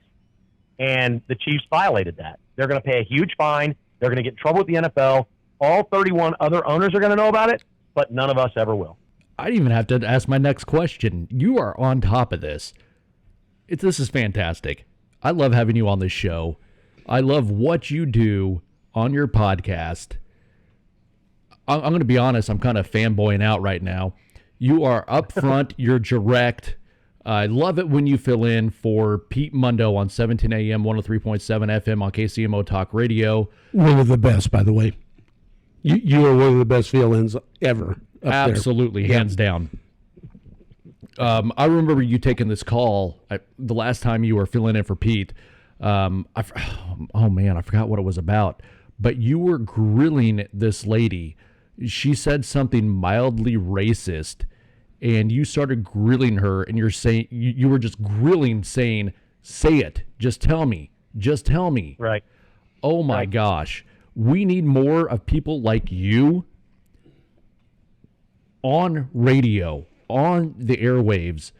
And the Chiefs violated that. They're going to pay a huge fine. They're going to get in trouble with the NFL. All 31 other owners are going to know about it, but none of us ever will. I didn't even have to ask my next question. You are on top of this. This is fantastic. I love having you on this show. I love what you do on your podcast. I'm going to be honest, I'm kind of fanboying out right now. You are upfront, you're direct. I love it when you fill in for Pete Mundo on 710 AM, 103.7 FM on KCMO Talk Radio. One of the best, by the way. You are one of the best fill-ins ever. Absolutely, hands down. I remember you taking this call the last time you were filling in for Pete. I forgot what it was about. But you were grilling this lady. She said something mildly racist, and you started grilling her, and you're saying you were just grilling, saying, "Say it, just tell me, just tell me." Right. Oh my gosh, we need more of people like you on radio, on the airwaves,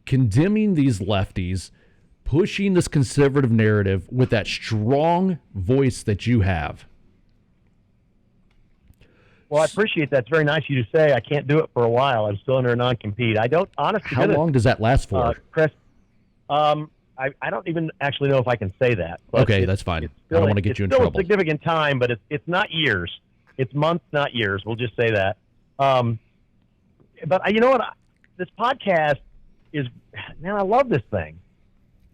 condemning these lefties, pushing this conservative narrative with that strong voice that you have. Well, I appreciate that. It's very nice of you to say. I can't do it for a while. I'm still under a non-compete. I don't, honestly. How long does that last for? Kress, I don't even actually know if I can say that. But okay, that's fine. I don't want to get you in trouble. It's still a significant time, but it's not years. It's months, not years. We'll just say that. But you know what? This podcast is, man, I love this thing.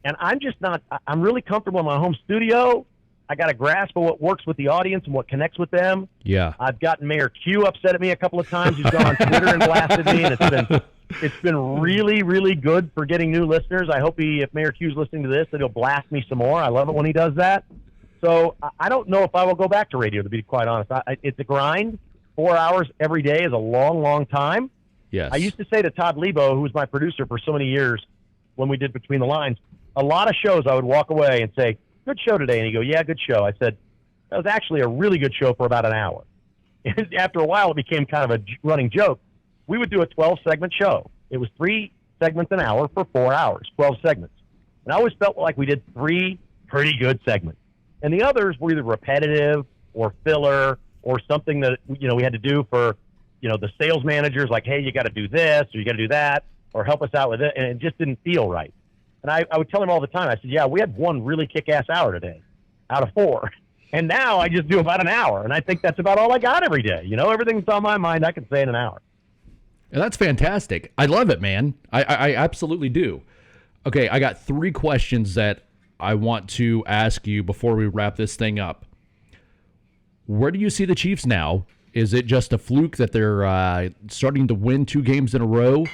And I'm just not, I'm really comfortable in my home studio. I got a grasp of what works with the audience and what connects with them. Yeah. I've gotten Mayor Q upset at me a couple of times. He's gone on Twitter and blasted me, and it's been really, really good for getting new listeners. I hope if Mayor Q's listening to this, that he'll blast me some more. I love it when he does that. So I don't know if I will go back to radio, to be quite honest. It's a grind. 4 hours every day is a long, long time. Yes. I used to say to Todd Lebo, who was my producer for so many years when we did Between the Lines, a lot of shows I would walk away and say, "Good show today." And he'd go, "Yeah, good show." I said, "That was actually a really good show for about an hour." And after a while, it became kind of a running joke. We would do a 12-segment show. It was 3 segments an hour for 4 hours, 12 segments. And I always felt like we did 3 pretty good segments. And the others were either repetitive or filler or something that, we had to do for, the sales managers, like, "Hey, you got to do this or you got to do that or help us out with it." And it just didn't feel right. And I would tell him all the time, I said, "Yeah, we had 1 really kick-ass hour today out of 4. And now I just do about an hour. And I think that's about all I got every day. Everything that's on my mind, I can say in an hour." And that's fantastic. I love it, man. I absolutely do. Okay, I got 3 questions that I want to ask you before we wrap this thing up. Where do you see the Chiefs now? Is it just a fluke that they're starting to win 2 games in a row?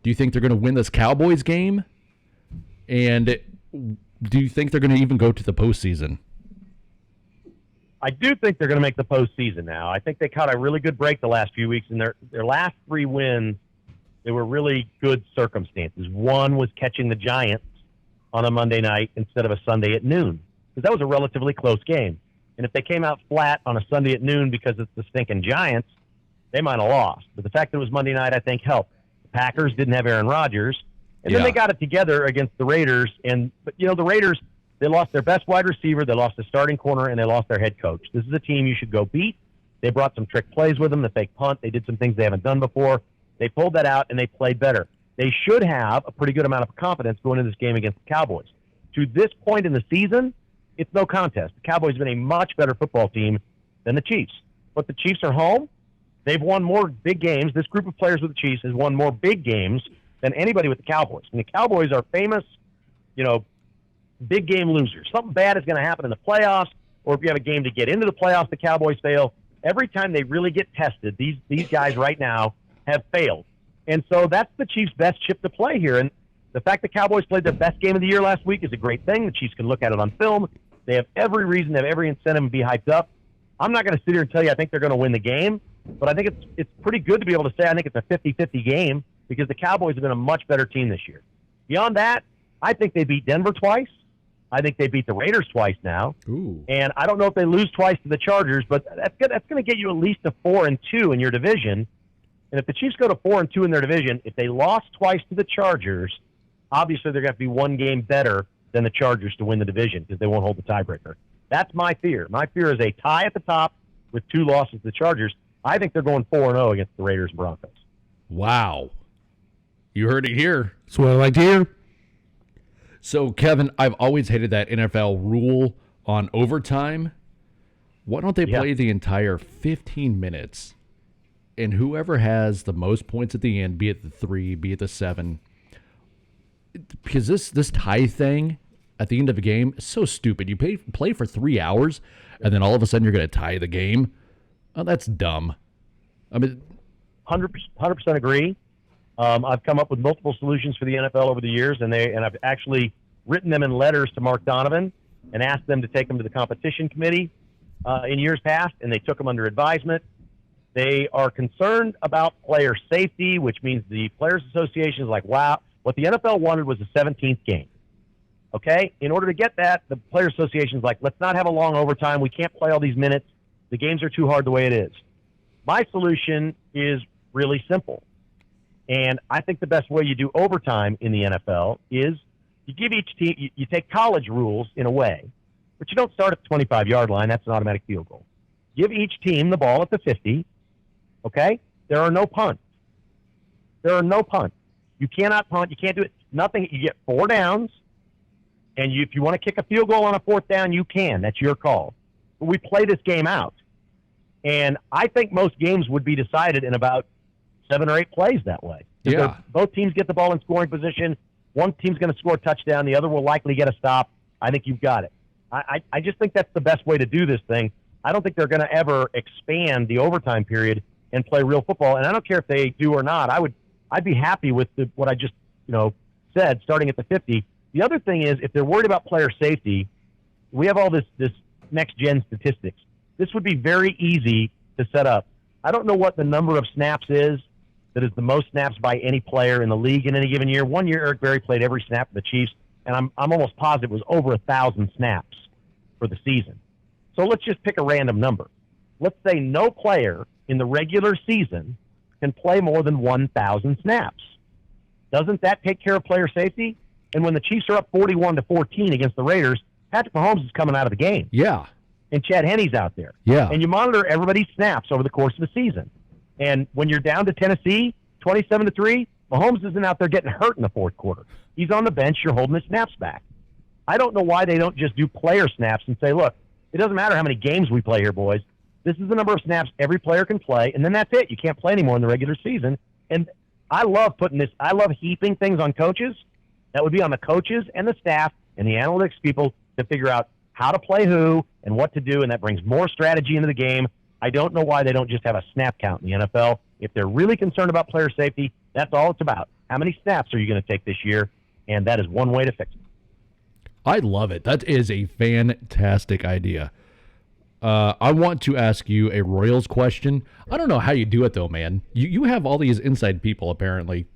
Do you think they're going to win this Cowboys game? And do you think they're going to even go to the postseason? I do think they're going to make the postseason now. I think they caught a really good break the last few weeks, and their last 3 wins, they were really good circumstances. One was catching the Giants on a Monday night instead of a Sunday at noon, because that was a relatively close game. And if they came out flat on a Sunday at noon because it's the stinking Giants, they might have lost. But the fact that it was Monday night, I think, helped. The Packers didn't have Aaron Rodgers. And then they got it together against the Raiders. But the Raiders, they lost their best wide receiver, they lost the starting corner, and they lost their head coach. This is a team you should go beat. They brought some trick plays with them, the fake punt. They did some things they haven't done before. They pulled that out, and they played better. They should have a pretty good amount of confidence going into this game against the Cowboys. To this point in the season, it's no contest. The Cowboys have been a much better football team than the Chiefs. But the Chiefs are home. They've won more big games. This group of players with the Chiefs has won more big games than anybody with the Cowboys. And the Cowboys are famous, big game losers. Something bad is going to happen in the playoffs, or if you have a game to get into the playoffs, the Cowboys fail. Every time they really get tested, these guys right now have failed. And so that's the Chiefs' best chip to play here. And the fact the Cowboys played their best game of the year last week is a great thing. The Chiefs can look at it on film. They have every reason, they have every incentive to be hyped up. I'm not going to sit here and tell you I think they're going to win the game, but I think it's pretty good to be able to say I think it's a 50-50 game because the Cowboys have been a much better team this year. Beyond that, I think they beat Denver twice. I think they beat the Raiders twice now. Ooh. And I don't know if they lose twice to the Chargers, but that's going to get you at least to 4-2 in your division. And if the Chiefs go to 4-2 in their division, if they lost twice to the Chargers, obviously they're going to have to be 1 game better than the Chargers to win the division because they won't hold the tiebreaker. That's my fear. My fear is a tie at the top with 2 losses to the Chargers. I think they're going 4-0 against the Raiders and Broncos. Wow. You heard it here. That's what I like to hear. So, Kevin, I've always hated that NFL rule on overtime. Why don't they play the entire 15 minutes? And whoever has the most points at the end, be it the 3, be it the 7, because this tie thing at the end of a game is so stupid. You play for 3 hours, and then all of a sudden you're going to tie the game. Oh, that's dumb. I mean, 100% agree. I've come up with multiple solutions for the NFL over the years, and I've actually written them in letters to Mark Donovan and asked them to take them to the competition committee in years past, and they took them under advisement. They are concerned about player safety, which means the Players Association is like, wow, what the NFL wanted was a 17th game. Okay? In order to get that, the Players Association is like, let's not have a long overtime. We can't play all these minutes. The games are too hard the way it is. My solution is really simple. And I think the best way you do overtime in the NFL is you give each team, you take college rules in a way, but you don't start at the 25-yard line. That's an automatic field goal. Give each team the ball at the 50, okay? There are no punts. There are no punts. You cannot punt. You can't do it. Nothing. You get 4 downs, and if you want to kick a field goal on a 4th down, you can. That's your call. But we play this game out. And I think most games would be decided in about 7 or 8 plays that way. Yeah. Both teams get the ball in scoring position. One team's going to score a touchdown. The other will likely get a stop. I think you've got it. I just think that's the best way to do this thing. I don't think they're going to ever expand the overtime period and play real football. And I don't care if they do or not. I'd be happy with what I just said, starting at the 50. The other thing is, if they're worried about player safety, we have all this next-gen statistics. This would be very easy to set up. I don't know what the number of snaps is that is the most snaps by any player in the league in any given year. One year, Eric Berry played every snap for the Chiefs, and I'm almost positive it was over 1,000 snaps for the season. So let's just pick a random number. Let's say no player in the regular season can play more than 1,000 snaps. Doesn't that take care of player safety? And when the Chiefs are up 41-14 against the Raiders, Patrick Mahomes is coming out of the game. yeah. And Chad Henne's out there. Yeah. And you monitor everybody's snaps over the course of the season. And when you're down to Tennessee, 27-3, Mahomes isn't out there getting hurt in the 4th quarter. He's on the bench. You're holding his snaps back. I don't know why they don't just do player snaps and say, look, it doesn't matter how many games we play here, boys. This is the number of snaps every player can play, and then that's it. You can't play anymore in the regular season. And I love heaping things on coaches. That would be on the coaches and the staff and the analytics people to figure out how to play who and what to do, and that brings more strategy into the game. I don't know why they don't just have a snap count in the NFL. If they're really concerned about player safety, that's all it's about. How many snaps are you going to take this year? And that is one way to fix it. I love it. That is a fantastic idea. I want to ask you a Royals question. I don't know how you do it, though, man. You have all these inside people, apparently.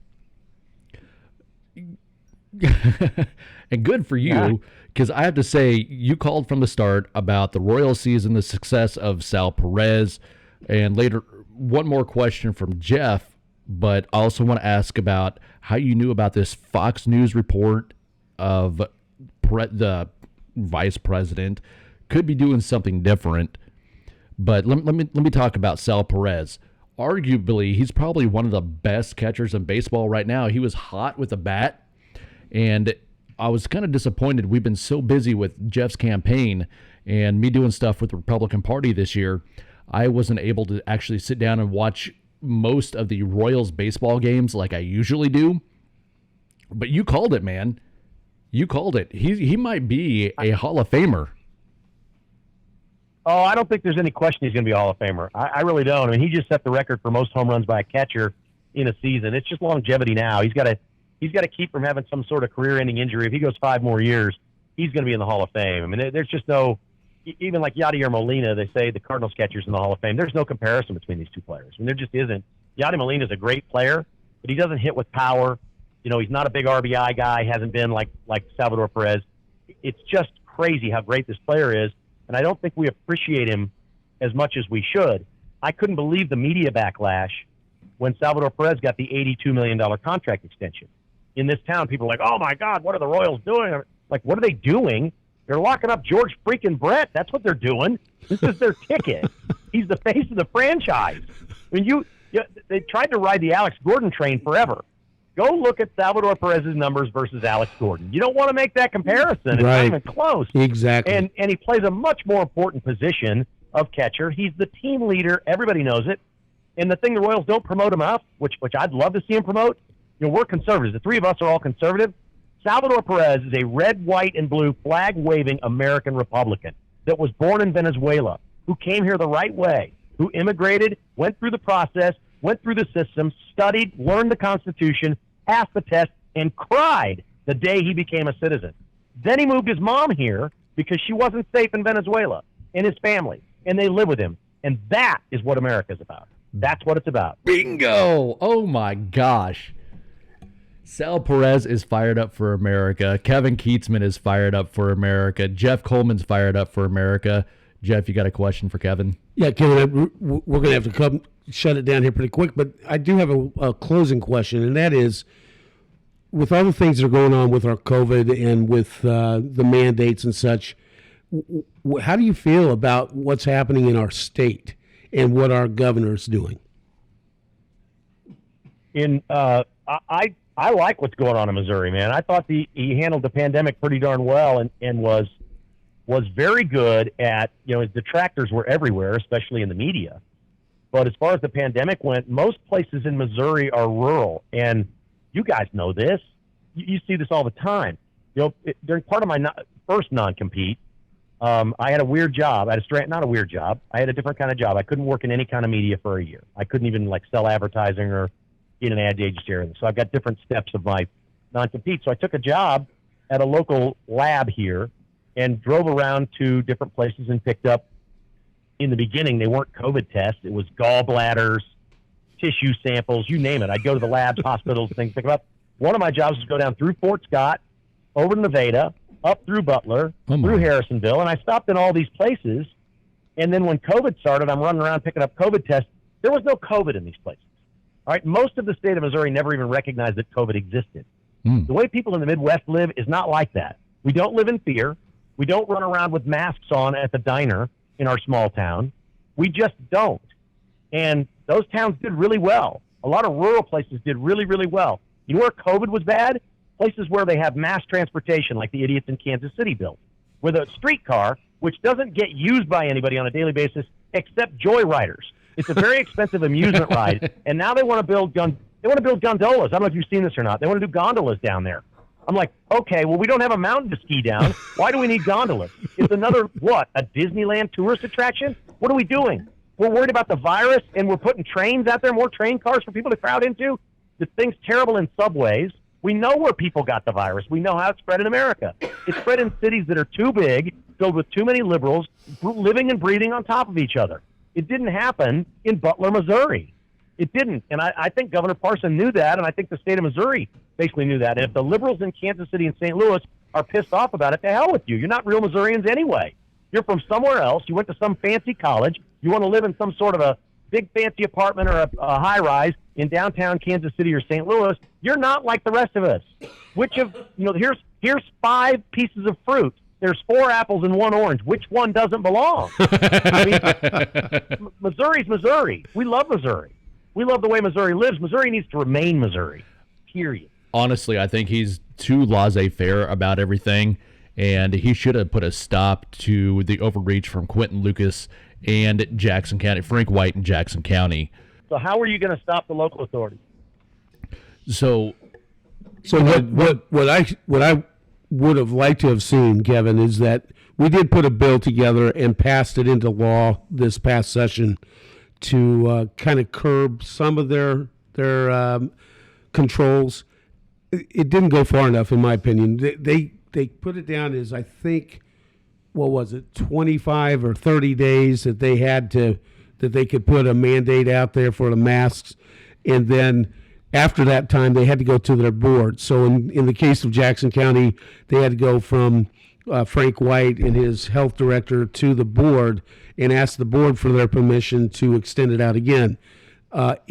And good for you, because I have to say, you called from the start about the Royals season, the success of Sal Perez, and later, one more question from Jeff, but I also want to ask about how you knew about this Fox News report of the vice president could be doing something different. But let me talk about Sal Perez. Arguably, he's probably one of the best catchers in baseball right now. He was hot with a bat, and I was kind of disappointed. We've been so busy with Jeff's campaign and me doing stuff with the Republican Party this year, I wasn't able to actually sit down and watch most of the Royals baseball games like I usually do. But you called it, man. You called it. He might be a Hall of Famer. Oh, I don't think there's any question he's going to be a Hall of Famer. I really don't. I mean, he just set the record for most home runs by a catcher in a season. It's just longevity now. He's got to keep from having some sort of career-ending injury. If he goes 5 more years, he's going to be in the Hall of Fame. I mean, there's just no – even like Yadier Molina, they say the Cardinals catcher's in the Hall of Fame. There's no comparison between these two players. I mean, there just isn't. Yadier Molina's a great player, but he doesn't hit with power. You know, he's not a big RBI guy, hasn't been like Salvador Perez. It's just crazy how great this player is, and I don't think we appreciate him as much as we should. I couldn't believe the media backlash when Salvador Perez got the $82 million contract extension. In this town, people are like, oh, my God, what are the Royals doing? Like, what are they doing? They're locking up George freaking Brett. That's what they're doing. This is their ticket. He's the face of the franchise. I mean, they tried to ride the Alex Gordon train forever. Go look at Salvador Perez's numbers versus Alex Gordon. You don't want to make that comparison. It's not even close. Exactly. And he plays a much more important position of catcher. He's the team leader. Everybody knows it. And the thing the Royals don't promote him up, which I'd love to see him promote, we're conservatives. The three of us are all conservative. Salvador Perez is a red, white, and blue flag-waving American Republican that was born in Venezuela, who came here the right way, who immigrated, went through the process, went through the system, studied, learned the Constitution, passed the test, and cried the day he became a citizen. Then he moved his mom here because she wasn't safe in Venezuela, and his family, and they live with him. And that is what America's about. That's what it's about. Bingo! Oh, my gosh. Sal Perez is fired up for America. Kevin Kietzman is fired up for America. Jeff Coleman's fired up for America. Jeff, you got a question for Kevin? Yeah, Kevin, we're going to have to shut it down here pretty quick, but I do have a closing question, and that is, with all the things that are going on with our COVID and with the mandates and such, how do you feel about what's happening in our state and what our governor's doing? I like what's going on in Missouri, man. I thought he handled the pandemic pretty darn well and was very good at, his detractors were everywhere, especially in the media. But as far as the pandemic went, most places in Missouri are rural. And you guys know this. You see this all the time. During part of my first non-compete, I had a weird job. I had a different kind of job. I couldn't work in any kind of media for a year. I couldn't even sell advertising or in an ad agency or anything. So I've got different steps of my non-compete. So I took a job at a local lab here and drove around to different places and picked up, in the beginning, they weren't COVID tests. It was gallbladders, tissue samples, you name it. I'd go to the labs, hospitals, things, pick them up. One of my jobs was to go down through Fort Scott, over to Nevada, up through Butler, through Harrisonville, and I stopped in all these places. And then when COVID started, I'm running around picking up COVID tests. There was no COVID in these places. All right, most of the state of Missouri never even recognized that COVID existed. The way people in the Midwest live is not like that. We don't live in fear. We don't run around with masks on at the diner in our small town. We just don't. And those towns did really well. A lot of rural places did really, really well. You know where COVID was bad? Places where they have mass transportation, like the idiots in Kansas City built, with a streetcar, which doesn't get used by anybody on a daily basis except joyriders. It's a very expensive amusement ride, and now they want to build gondolas. I don't know if you've seen this or not. They want to do gondolas down there. I'm like, okay, well, we don't have a mountain to ski down. Why do we need gondolas? It's another, a Disneyland tourist attraction? What are we doing? We're worried about the virus, and we're putting trains out there, more train cars for people to crowd into? The thing's terrible in subways. We know where people got the virus. We know how it spread in America. It spread in cities that are too big, filled with too many liberals, living and breathing on top of each other. It didn't happen in Butler, Missouri. It didn't. And I think Governor Parson knew that, and I think the state of Missouri basically knew that. And if the liberals in Kansas City and St. Louis are pissed off about it, to hell with you. You're not real Missourians anyway. You're from somewhere else. You went to some fancy college. You want to live in some sort of a big fancy apartment or a high-rise in downtown Kansas City or St. Louis. You're not like the rest of us. Here's 5 pieces of fruit. There's 4 apples and 1 orange. Which one doesn't belong? Missouri's Missouri. We love Missouri. We love the way Missouri lives. Missouri needs to remain Missouri, period. Honestly, I think he's too laissez-faire about everything, and he should have put a stop to the overreach from Quentin Lucas and Jackson County, Frank White in Jackson County. So how are you going to stop the local authorities? So what I would have liked to have seen, Kevin, is that we did put a bill together and passed it into law this past session to kind of curb some of their controls. It didn't go far enough, in my opinion. They put it down as, I think, 25 or 30 days that they could put a mandate out there for the masks, and then after that time they had to go to their board. So in the case of Jackson County, they had to go from Frank White and his health director to the board and ask the board for their permission to extend it out again. To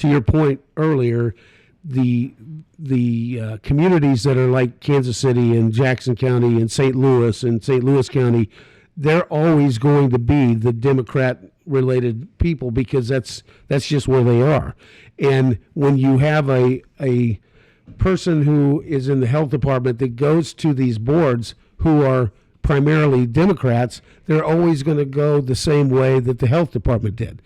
your point earlier, the communities that are like Kansas City and Jackson County and St. Louis County, they're always going to be the Democrat-related people because that's just where they are. And when you have a person who is in the health department that goes to these boards who are primarily Democrats, they're always going to go the same way that the health department did.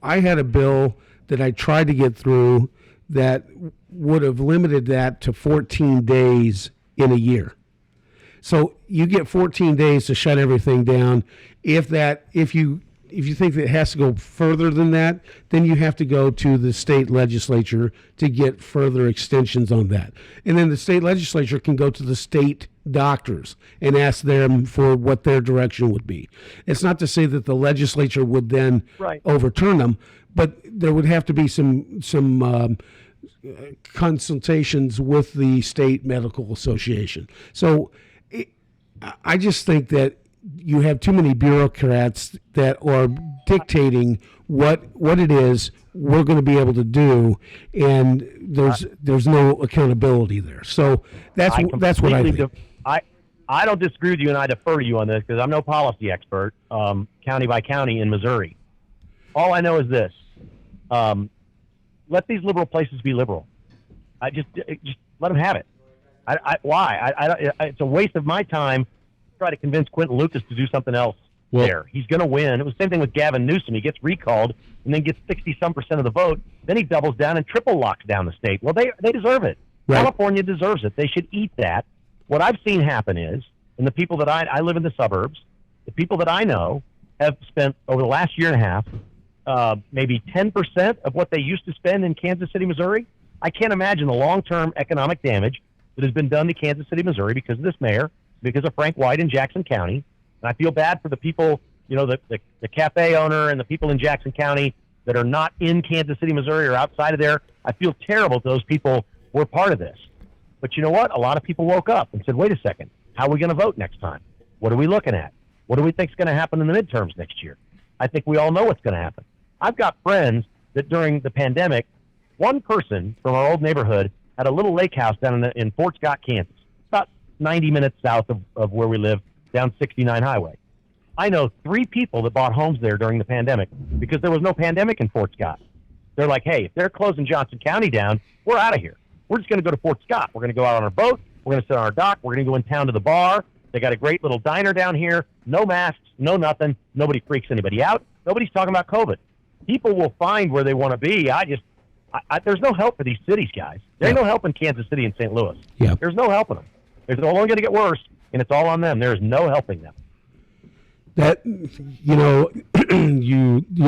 I had a bill that I tried to get through that would have limited that to 14 days in a year. So you get 14 days to shut everything down. If you think that it has to go further than that, then you have to go to the state legislature to get further extensions on that. And then the state legislature can go to the state doctors and ask them for what their direction would be. It's not to say that the legislature would then overturn them, but there would have to be some consultations with the state medical association. So I just think that you have too many bureaucrats that are dictating what it is we're going to be able to do, and there's no accountability there. So that's what I think. I don't disagree with you, and I defer to you on this because I'm no policy expert, county by county in Missouri. All I know is this: let these liberal places be liberal. Just let them have it. Why? It's a waste of my time to try to convince Quentin Lucas to do something else there. He's going to win. It was the same thing with Gavin Newsom. He gets recalled and then gets 60-some% of the vote. Then he doubles down and triple locks down the state. Well, they deserve it. Right. California deserves it. They should eat that. What I've seen happen is, and the people that I live in the suburbs, the people that I know have spent over the last year and a half, maybe 10% of what they used to spend in Kansas City, Missouri. I can't imagine the long-term economic damage that has been done to Kansas City, Missouri because of this mayor, because of Frank White in Jackson County. And I feel bad for the people, the cafe owner and the people in Jackson County that are not in Kansas City, Missouri or outside of there. I feel terrible that those people were part of this. But you know what? A lot of people woke up and said, wait a second, how are we going to vote next time? What are we looking at? What do we think is going to happen in the midterms next year? I think we all know what's going to happen. I've got friends that during the pandemic, one person from our old neighborhood had a little lake house down in Fort Scott, Kansas, about 90 minutes south of where we live, down 69 Highway. I know 3 people that bought homes there during the pandemic because there was no pandemic in Fort Scott. They're like, hey, if they're closing Johnson County down, we're out of here. We're just going to go to Fort Scott. We're going to go out on our boat. We're going to sit on our dock. We're going to go in town to the bar. They got a great little diner down here. No masks, no nothing. Nobody freaks anybody out. Nobody's talking about COVID. People will find where they want to be. There's no help for these cities, guys. There's no help in Kansas City and St. Louis. Yeah. There's no helping them. It's only going to get worse, and it's all on them. There's no helping them. That, you're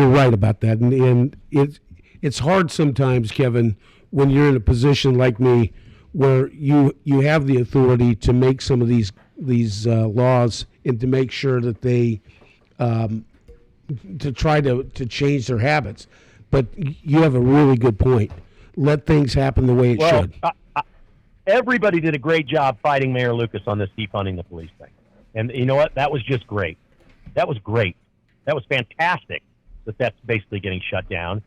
right about that, and it's hard sometimes, Kevin, when you're in a position like me, where you have the authority to make some of these laws and to make sure that they to try to change their habits. But you have a really good point. Let things happen the way it should. Everybody did a great job fighting Mayor Lucas on this defunding the police thing. And you know what? That was just great. That was great. That was fantastic that's basically getting shut down.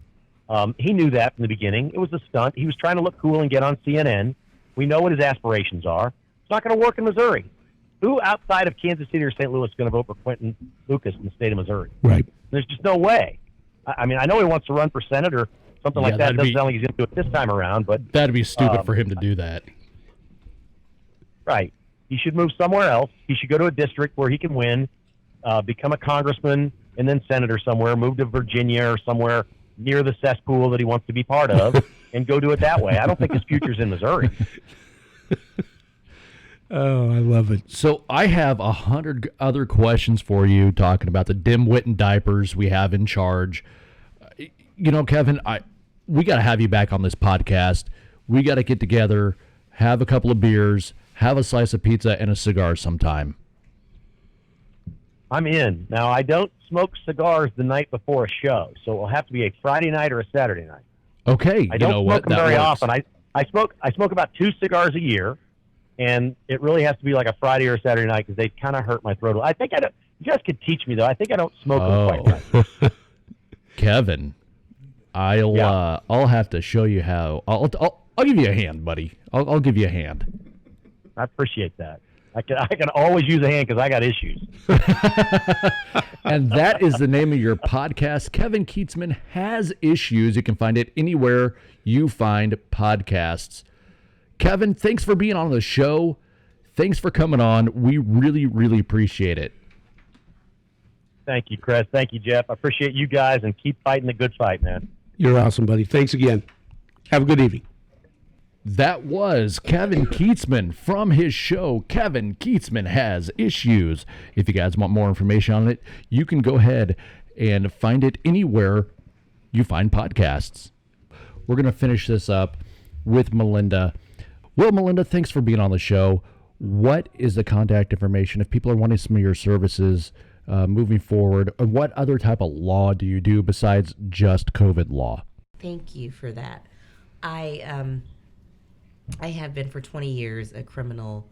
He knew that from the beginning. It was a stunt. He was trying to look cool and get on CNN. We know what his aspirations are. It's not going to work in Missouri. Who outside of Kansas City or St. Louis is going to vote for Quentin Lucas in the state of Missouri? Right. There's just no way. I mean, I know he wants to run for Senate or something like that. It doesn't sound like he's going to do it this time around. But that'd be stupid for him to do that. Right. He should move somewhere else. He should go to a district where he can win, become a congressman and then senator somewhere, move to Virginia or somewhere near the cesspool that he wants to be part of, and go do it that way. I don't think his future's in Missouri. Oh, I love it. So I have 100 other questions for you talking about the dim-witting diapers we have in charge. Kevin, we got to have you back on this podcast. We got to get together, have a couple of beers, have a slice of pizza, and a cigar sometime. I'm in. Now, I don't smoke cigars the night before a show, so it'll have to be a Friday night or a Saturday night. Okay. I don't smoke them very often. I smoke about 2 cigars a year, and it really has to be like a Friday or a Saturday night because they kind of hurt my throat. I think you guys could teach me, though. I think I don't smoke them quite right. Kevin. I'll have to show you how. I'll give you a hand, buddy. I'll give you a hand. I appreciate that. I can always use a hand because I got issues. And that is the name of your podcast. Kevin Kietzman Has Issues. You can find it anywhere you find podcasts. Kevin, thanks for being on the show. Thanks for coming on. We really, really appreciate it. Thank you, Kress. Thank you, Jeff. I appreciate you guys, and keep fighting the good fight, man. You're awesome, buddy. Thanks again. Have a good evening. That was Kevin Kietzman from his show, Kevin Kietzman Has Issues. If you guys want more information on it, you can go ahead and find it anywhere you find podcasts. We're going to finish this up with Melinda. Well, Melinda, thanks for being on the show. What is the contact information if people are wanting some of your services moving forward? What other type of law do you do besides just COVID law? Thank you for that. I have been for 20 years a criminal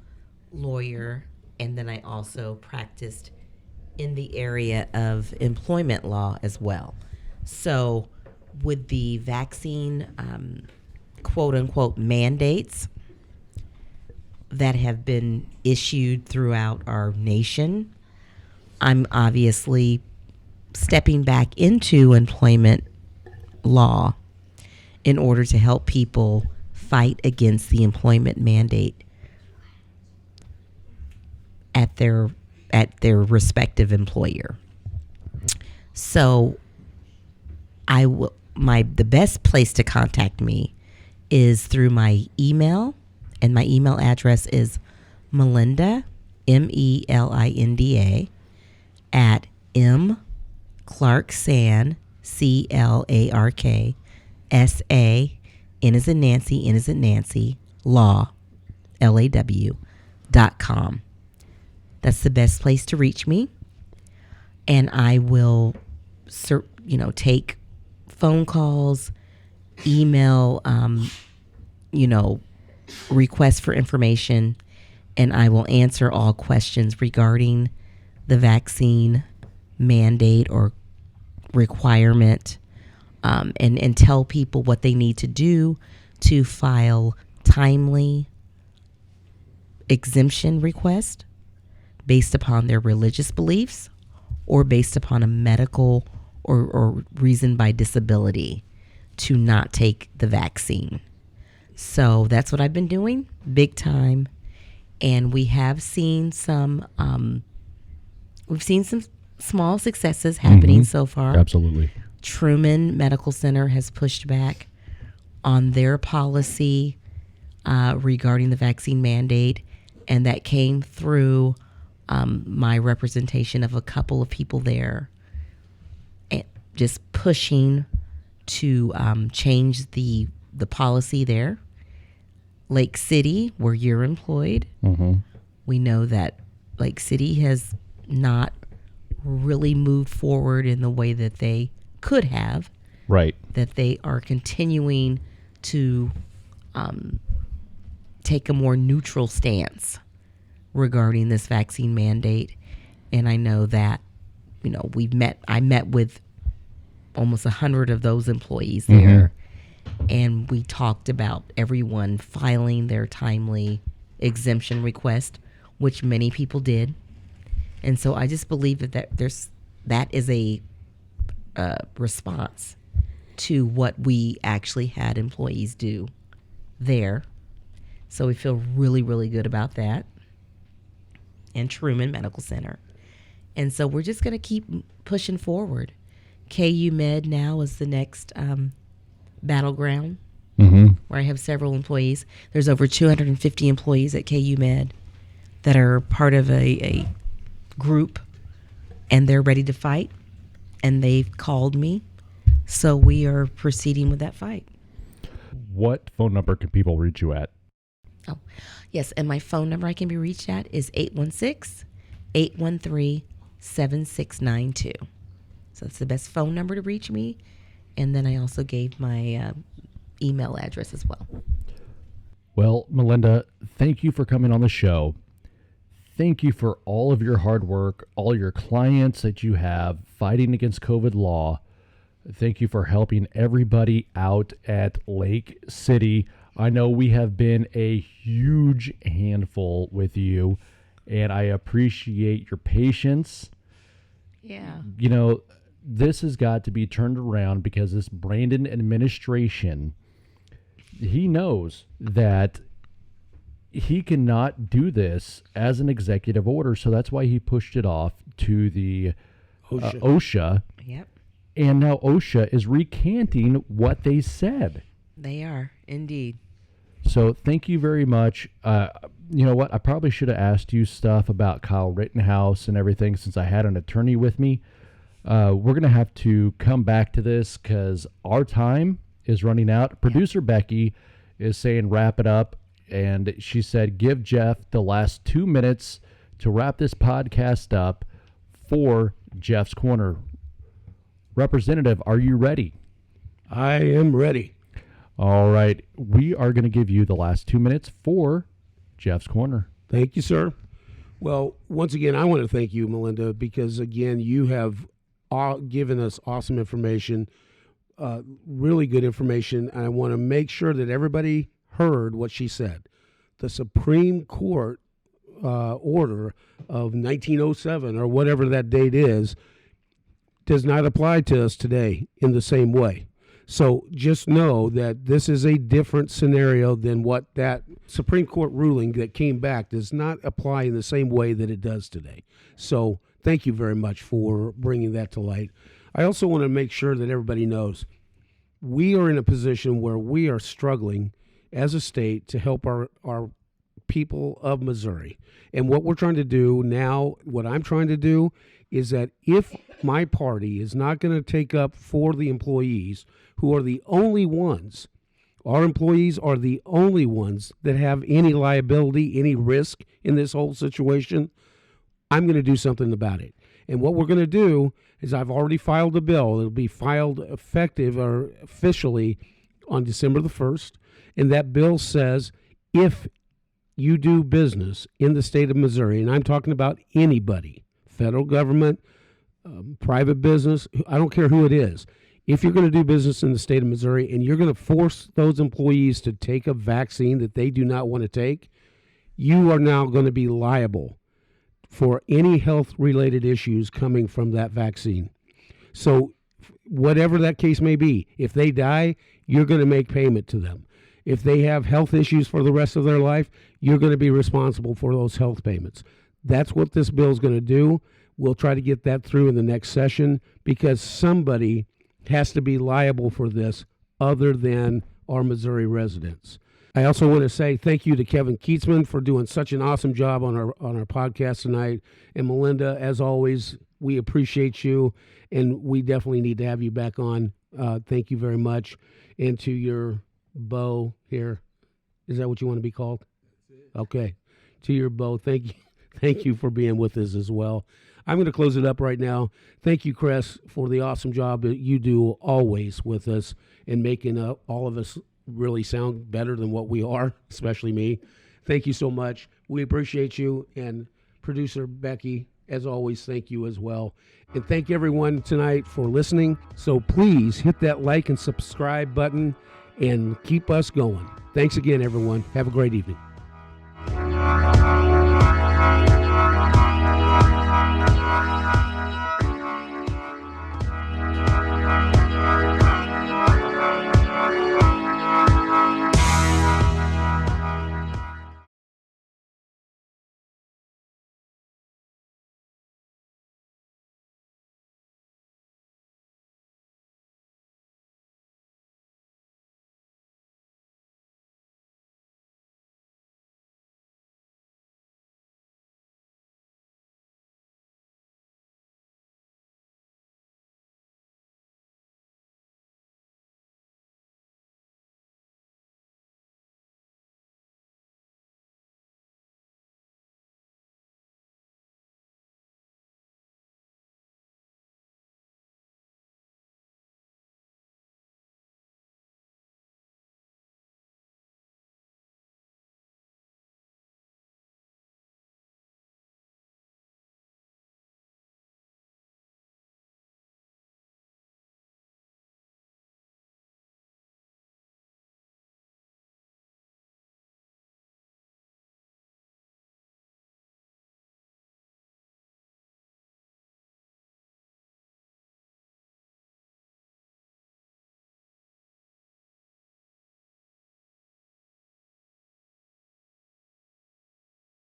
lawyer, and then I also practiced in the area of employment law as well. So with the vaccine quote unquote mandates that have been issued throughout our nation, I'm obviously stepping back into employment law in order to help people fight against the employment mandate at their respective employer. So the best place to contact me is through my email, and my email address is Melinda, MELINDA, at Clark Sann, CLARK SA, N as in Nancy, law, LAW.com. That's the best place to reach me. And I will, take phone calls, email, requests for information, and I will answer all questions regarding the vaccine mandate or requirement. And tell people what they need to do to file timely exemption request based upon their religious beliefs or based upon a medical or reason by disability to not take the vaccine. So that's what I've been doing, big time. And we have seen some small successes happening so far. Absolutely. Truman Medical Center has pushed back on their policy regarding the vaccine mandate, and that came through my representation of a couple of people there, and just pushing to change the policy there. Lake City, where you're employed, we know that Lake City has not really moved forward in the way that they could have. Right. That they are continuing to take a more neutral stance regarding this vaccine mandate. And I know that, I met with almost 100 of those employees there. And we talked about everyone filing their timely exemption request, which many people did. And so I just believe that is a response to what we actually had employees do there. So we feel really, really good about that. And Truman Medical Center. And so we're just going to keep pushing forward. KU Med now is the next battleground where I have several employees. There's over 250 employees at KU Med that are part of a group, and they're ready to fight. And they've called me, so we are proceeding with that fight. What phone number can people reach you at? Oh, yes, and my phone number I can be reached at is 816-813-7692. So that's the best phone number to reach me. And then I also gave my email address as well. Well, Melinda, thank you for coming on the show. Thank you for all of your hard work, all your clients that you have fighting against COVID law. Thank you for helping everybody out at Lake City. I know we have been a huge handful with you, and I appreciate your patience. Yeah. You know, this has got to be turned around because this Brandon administration, he knows that he cannot do this as an executive order, so that's why he pushed it off to the OSHA. Yep. And now OSHA is recanting what they said. They are, indeed. So thank you very much. You know what? I probably should have asked you stuff about Kyle Rittenhouse and everything since I had an attorney with me. We're going to have to come back to this because our time is running out. Producer Becky is saying wrap it up. And she said, give Jeff the last 2 minutes to wrap this podcast up for Jeff's Corner. Representative, are you ready? I am ready. All right. We are going to give you the last 2 minutes for Jeff's Corner. Thank you, sir. Well, once again, I want to thank you, Melinda, because, again, you have given us awesome information, really good information, and I want to make sure that everybody heard what she said. The Supreme Court order of 1907, or whatever that date is, does not apply to us today in the same way. So just know that this is a different scenario than what that Supreme Court ruling that came back does not apply in the same way that it does today. So thank you very much for bringing that to light. I also want to make sure that everybody knows we are in a position where we are struggling as a state to help our people of Missouri. And what we're trying to do now, what I'm trying to do, is that if my party is not going to take up for the employees, who are the only ones, our employees are the only ones that have any liability, any risk in this whole situation, I'm going to do something about it. And what we're going to do is I've already filed a bill. It'll be filed effective or officially on December the 1st. And that bill says if you do business in the state of Missouri, and I'm talking about anybody, federal government, private business, I don't care who it is, if you're going to do business in the state of Missouri and you're going to force those employees to take a vaccine that they do not want to take, you are now going to be liable for any health-related issues coming from that vaccine. So whatever that case may be, if they die, you're going to make payment to them. If they have health issues for the rest of their life, you're going to be responsible for those health payments. That's what this bill is going to do. We'll try to get that through in the next session because somebody has to be liable for this other than our Missouri residents. I also want to say thank you to Kevin Kietzman for doing such an awesome job on our podcast tonight. And Melinda, as always, we appreciate you, and we definitely need to have you back on. Thank you very much. And to your beau here, is that what you want to be called? Okay. To your beau, thank you for being with us as well. I'm going to close it up right now. Thank you, Kress, for the awesome job that you do always with us and making all of us really sound better than what we are, especially me. Thank you so much. We appreciate you. And producer Becky, as always, thank you as well. And thank everyone tonight for listening. So please hit that like and subscribe button and keep us going. Thanks again, everyone. Have a great evening.